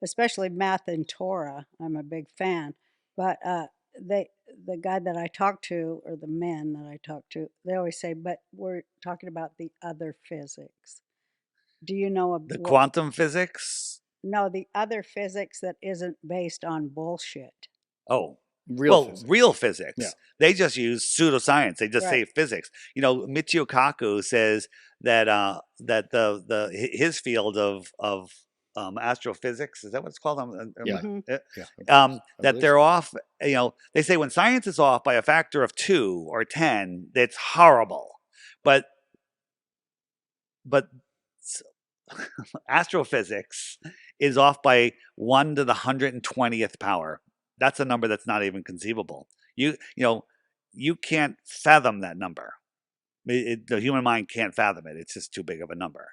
especially math and Torah. I'm a big fan. But the guy that I talk to, or the men that I talk to, they always say, "But we're talking about the other physics." Do you know The what? quantum physics. No, the other physics that isn't based on bullshit. Oh, Real well, physics. real physics. Yeah. They just use pseudoscience. They just say Right. physics. Michio Kaku says that his field of astrophysics, is that what it's called? Yeah. Mhm. Yeah. That believe they're so. off. They say when science is off by a factor of 2 or 10, that's horrible. But s- astrophysics is off by 1 to the 120th power. That's a number that's not even conceivable. You can't fathom that number. The human mind can't fathom it. It's just too big of a number.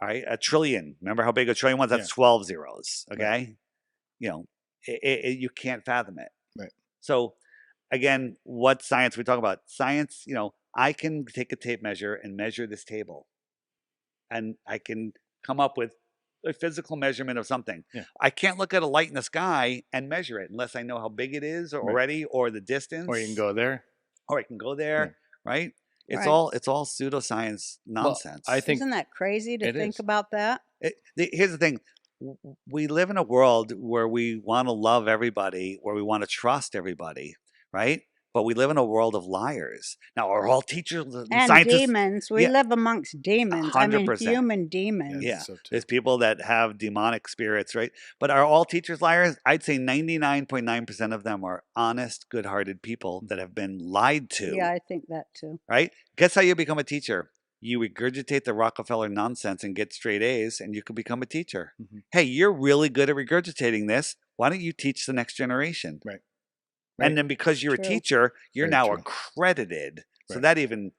All right, a trillion. Remember how big a trillion was? That's Yeah. 12 zeros. Okay, Right. you can't fathom it. Right. So again, what science we talk about? Science. I can take a tape measure and measure this table, and I can come up with a physical measurement of something. Yeah. I can't look at a light in the sky and measure it unless I know how big it is already, or the distance, Or you can go there. or I can go there. Right? It's Right. all pseudoscience nonsense. I think Isn't that crazy to it think is. about that? Here's the thing. We live in a world where we want to love everybody, where we want to trust everybody, right? But we live in a world of liars. Now, are all teachers and And scientists? demons. We Yeah. live amongst demons. I mean, 100%. human demons. Yeah, So too. there's people that have demonic spirits, right? But are all teachers liars? I'd say 99.9% of them are honest, good-hearted people that have been lied to, Yeah, I think that too. right? Guess how you become a teacher? You regurgitate the Rockefeller nonsense and get straight A's, and you can become a teacher. Mhm. Hey, you're really good at regurgitating this. Why don't you teach the next generation? Right. And then because you're True. a teacher, you're Very now true. accredited. So Right. that even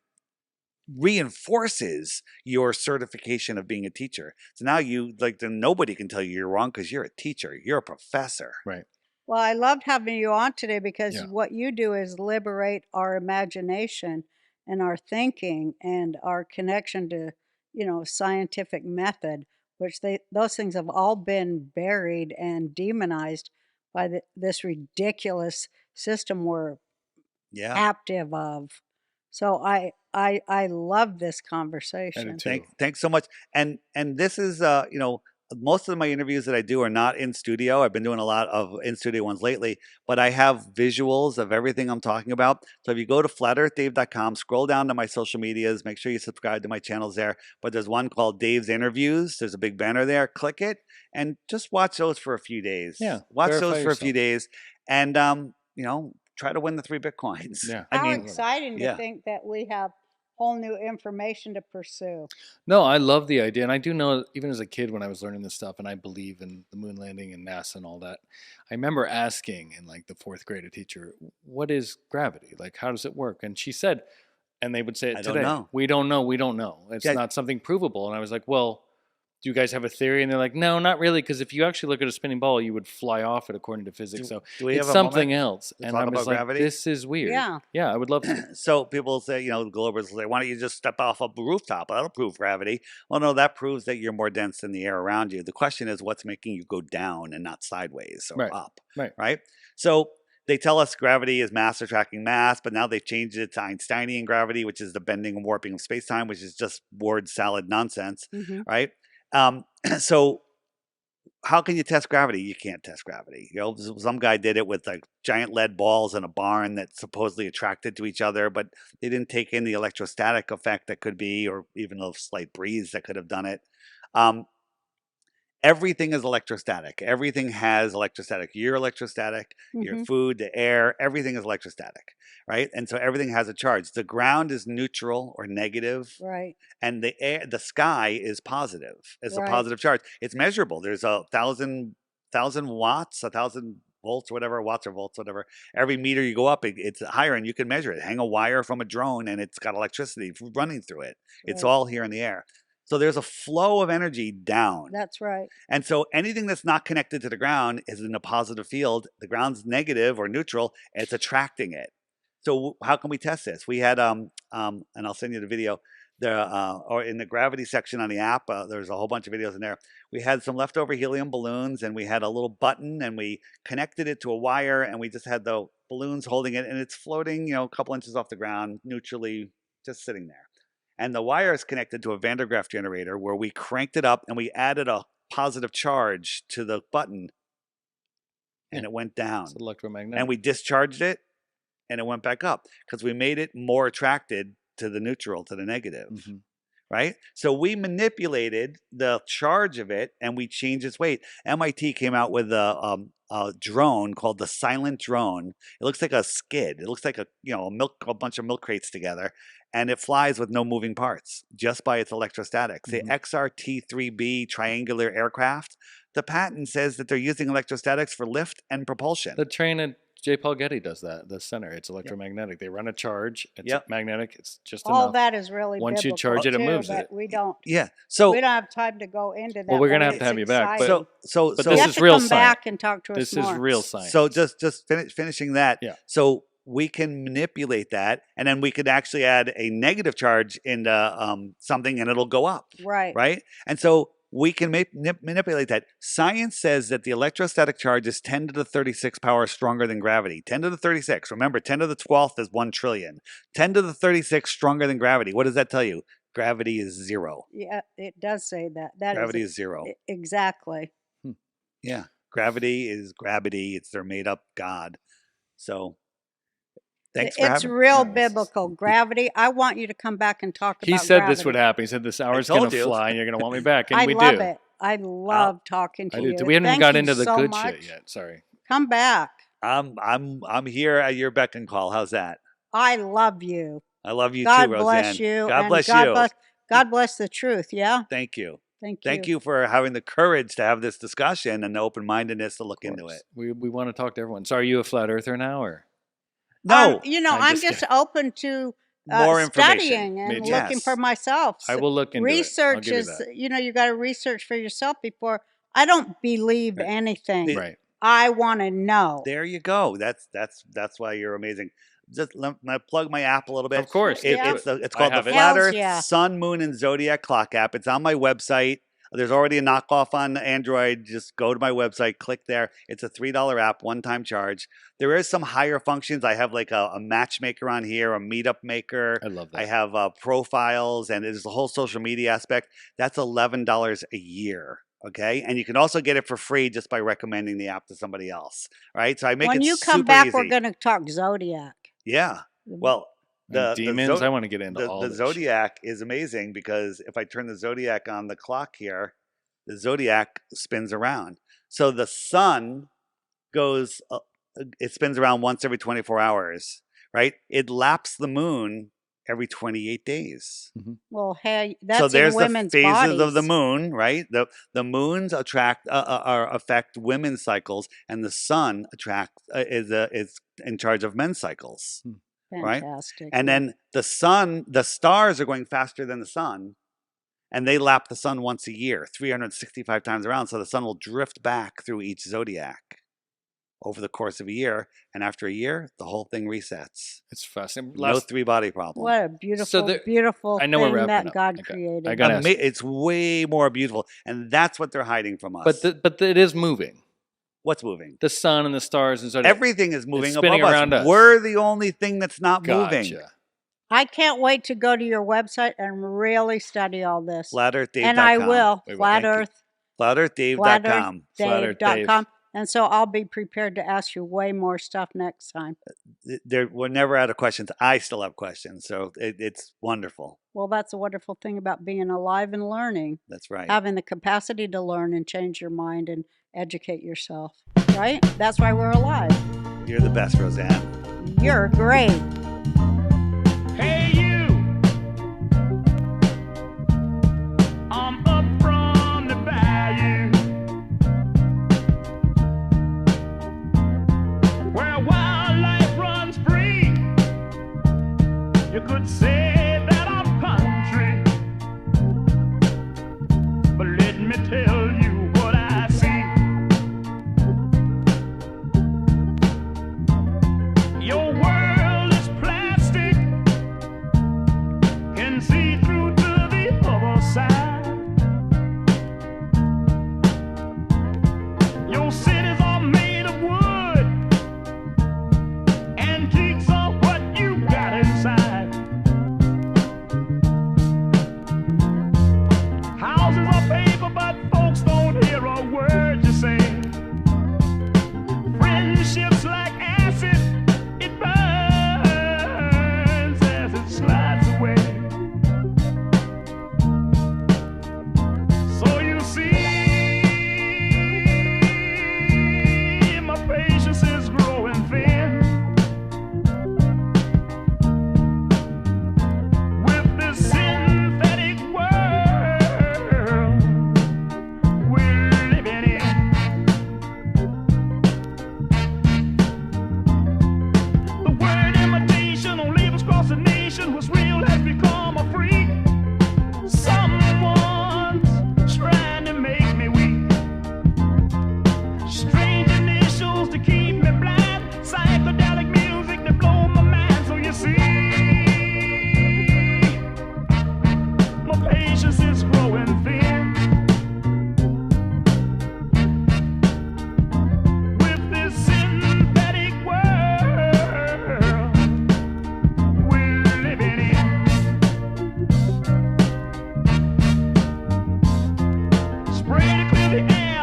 reinforces your certification of being a teacher. So now then nobody can tell you you're wrong because you're a teacher. You're a professor. Right. Well, I loved having you on today because Yeah. what you do is liberate our imagination and our thinking and our connection to, scientific method, which those things have all been buried and demonized by this ridiculous system we're Yeah. captive of. So I love this I conversation. do too. Thanks so much. And this is most of my interviews that I do are not in studio. I've been doing a lot of in studio ones lately, but I have visuals of everything I'm talking about. So if you go to flatearthdave.com, scroll down to my social medias, make sure you subscribe to my channels there. But there's one called Dave's Interviews. There's a big banner there. Click it and just watch those for a few days. Yeah, Watch verify those for a few yourself. days. And try to win the 3 Bitcoins. Yeah. I How mean, exciting to yeah. think that we have whole new information to pursue. No, I love the idea. And I do know, even as a kid, when I was learning this stuff, and I believe in the moon landing and NASA and all that, I remember asking in like the 4th grade a teacher, what is gravity? Like, how does it work? And she said, and they would say it I don't today, know. we don't know, we don't know. It's Yeah. not something provable. And I was like, well, do you guys have a theory? And they're like, no, not really, because if you actually look at a spinning ball, you would fly off it according to physics. So do we it's have a something moment else. to And talk I was about like, gravity? this is weird. Yeah. Yeah, I would love to. So people say, you know, Globers say, why don't you just step off a rooftop? That'll prove gravity. Well, no, that proves that you're more dense than the air around you. The question is, what's making you go down and not sideways or Right. up? Right. Right. So they tell us gravity is mass attracting mass, but now they've changed it to Einsteinian gravity, which is the bending and warping of space-time, which is just word salad nonsense. Mhm. Right. So how can you test gravity? You can't test gravity. You know, some guy did it with like giant lead balls in a barn that supposedly attracted to each other, but they didn't take in the electrostatic effect that could be, or even a slight breeze that could have done it. Everything is electrostatic. Everything has electrostatic. You're electrostatic. Your Mhm. food, the air, everything is electrostatic, right? And so everything has a charge. The ground is neutral or negative, Right. and the air, the sky is positive. It's a Right. positive charge. It's measurable. There's 1,000 watts, 1,000 volts, whatever, watts or volts, whatever. Every meter you go up, it's higher, and you can measure it. Hang a wire from a drone, and it's got electricity running through it. It's Right. all here in the air. So there's a flow of energy down. That's right. And so anything that's not connected to the ground is in a positive field. The ground's negative or neutral, and it's attracting it. So how can we test this? We had and I'll send you the video. Or in the gravity section on the app, there's a whole bunch of videos in there. We had some leftover helium balloons, and we had a little button, and we connected it to a wire, and we just had the balloons holding it, and it's floating, you know, a couple inches off the ground, neutrally, just sitting there. And the wire is connected to a Van der Graaf generator where we cranked it up and we added a positive charge to the button, and it went down. It's electromagnetic. And we discharged it, and it went back up because we made it more attracted to the neutral, to the negative. Mhm. Right? So we manipulated the charge of it, and we changed its weight. MIT came out with a drone called the Silent Drone. It looks like a skid. It looks like a bunch of milk crates together, and it flies with no moving parts just by its electrostatics. The XRT-3B triangular aircraft, the patent says that they're using electrostatics for lift and propulsion. The train at J. Paul Getty does that. The center, it's electromagnetic. They run a charge. It's Yep. magnetic. It's just All enough. that is really Once you biblical charge it, it too, moves but it. we don't So we don't have time to go into that. Well, we're gonna but have to it's have you back, but- exciting. so but so You this have is to real come science. back and talk to us This more. is real science. So just finishing that. Yeah. So we can manipulate that, and then we could actually add a negative charge into something, and it'll go up, Right. right? And so we can manipulate that. Science says that the electrostatic charge is 10 to the 36 power stronger than gravity. 10 to the 36. Remember, 10 to the 12th is 1 trillion. 10 to the 36 stronger than gravity. What does that tell you? Gravity is 0. Yeah, it does say that. That Gravity is is 0. exactly. Yeah. Gravity is gravity. It's their made up God. So thanks for It's having real yeah, biblical. Gravity. I want you to come back and talk about he said gravity. this would happen. He said this hour's told going to you. fly and you're going to want me back. And I we love do. it. I love talking to I you. do. We haven't even Thank got you into the so good much. shit yet. Sorry. Come back. I'm here at your beck and call. How's that? I love you. I love you God too, Roseanne. bless you. God and bless God you. God bless the truth. Yeah. Thank you. Thank You for having the courage to have this discussion and the open-mindedness to look into it. We want to talk to everyone. So are you a flat earther now or? No, I'm just open to more information. studying and Me too. looking for Yes. myself. I will look into Research it. I'll give you is, that. you got to research for yourself before. I don't believe Right. anything. Right. I want to know. There you go. That's why you're amazing. Just let me plug my app a little bit. Of course. Yeah. It's I called the have it. Flat Hells Earth yeah. Sun, Moon, and Zodiac Clock app. It's on my website. There's already a knockoff on Android. Just go to my website, click there. It's a $3 app, one-time charge. There is some higher functions. I have like a matchmaker on here, a meetup maker. I love that. I have profiles, and there's the whole social media aspect. That's $11 a year. Okay, and you can also get it for free just by recommending the app to somebody else. Right? So I make When it you come super back, easy. we're going to talk Zodiac. Yeah. Well, And demons. I want to get into all the this. Zodiac is amazing because if I turn the Zodiac on the clock here, the Zodiac spins around. So the sun goes it spins around once every 24 hours, right? It laps the moon every 28 days. Well, hey, So that's there's in the women's phases of the bodies. moon, right? The moons affect women's cycles, and the sun is in charge of men's cycles, right? Fantastic. And yeah. then the stars are going faster than the sun, and they lap the sun once a year, 365 times around. So the sun will drift back through each zodiac over the course of a year, and after a year, the whole thing resets. It's fascinating. No three-body problem. What a beautiful, there- beautiful I know we're thing wrapping that up. God I created. gotta ask. It's way more beautiful, and that's what they're hiding from us. But it is moving. What's moving? The sun and the stars and Zodiac. Everything is moving spinning above around us. We're the only thing that's not moving. Gotcha. I can't wait to go to your website and really study all this. FlatEarthDave.com. And I will. Wait, Flat thank you. Earth. FlatEarthDave.com. FlatEarthDave.com. And so I'll be prepared to ask you way more stuff next time. We're never out of questions. I still have questions, so it's wonderful. Well, that's a wonderful thing about being alive and learning. That's right. Having the capacity to learn and change your mind and educate yourself. Right? That's why we're alive. You're the best, Roseanne. You're great. Hey you, I'm up from the bayou, where wildlife runs free. You could say that I'm country, but let me tell you what I see. Your world is plastic, can see through to the other side. Your cities are made of wood, antiques are what you got inside. Houses are paper, but folks don't hear a word you say. Friendships like acid, it burns as it slides away. So you see, my patience is growing thin with this synthetic world we're living in. The word imitation on labels across the nation was real has become a freak. Someone's trying to make me weak. Strange initials to keep me blind. Psychedelic music to blow my mind. So you see, my patience is growing thin with this synthetic world we're living in. Spray to clear the air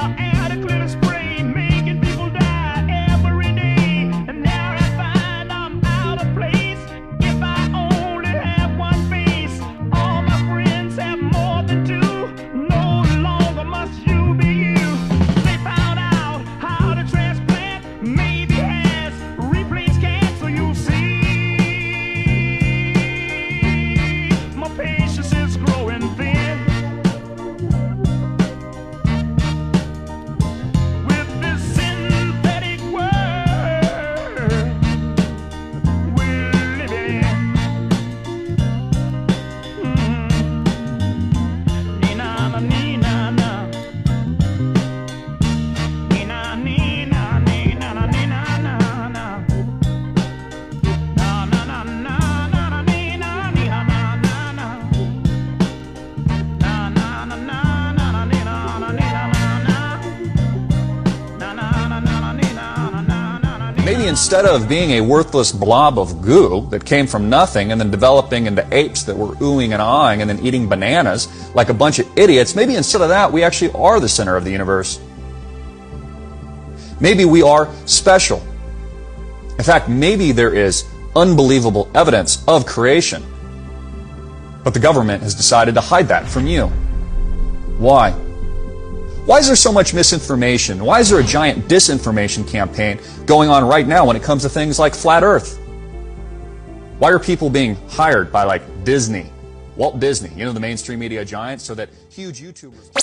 to clear the spray, making people die every day. And now I find I'm out of place. If I only have one face, all my friends have more than two. No longer must you be you. They found out how to transplant, maybe has replaced cancer. You see, my patience is growing thin with this synthetic world we're living in. Nina, nina, na. Nina, nina, nina, nina, na, na. Na, na, na, na, na, na, nina, nina, na, na, na. Na, na, na, na, na, na, nina, na, nina, na, na. Na, na, na, na, na, nina, na, na, na, na, Maybe instead of being a worthless blob of goo that came from nothing and then developing into apes that were oohing and ahhing and then eating bananas like a bunch of idiots, maybe instead of that, we actually are the center of the universe. Maybe we are special. In fact, maybe there is unbelievable evidence of creation. But the government has decided to hide that from you. Why? Why is there so much misinformation? Why is there a giant disinformation campaign going on right now when it comes to things like flat Earth? Why are people being hired by like Disney, Walt Disney, you know, the mainstream media giant, so that huge YouTubers...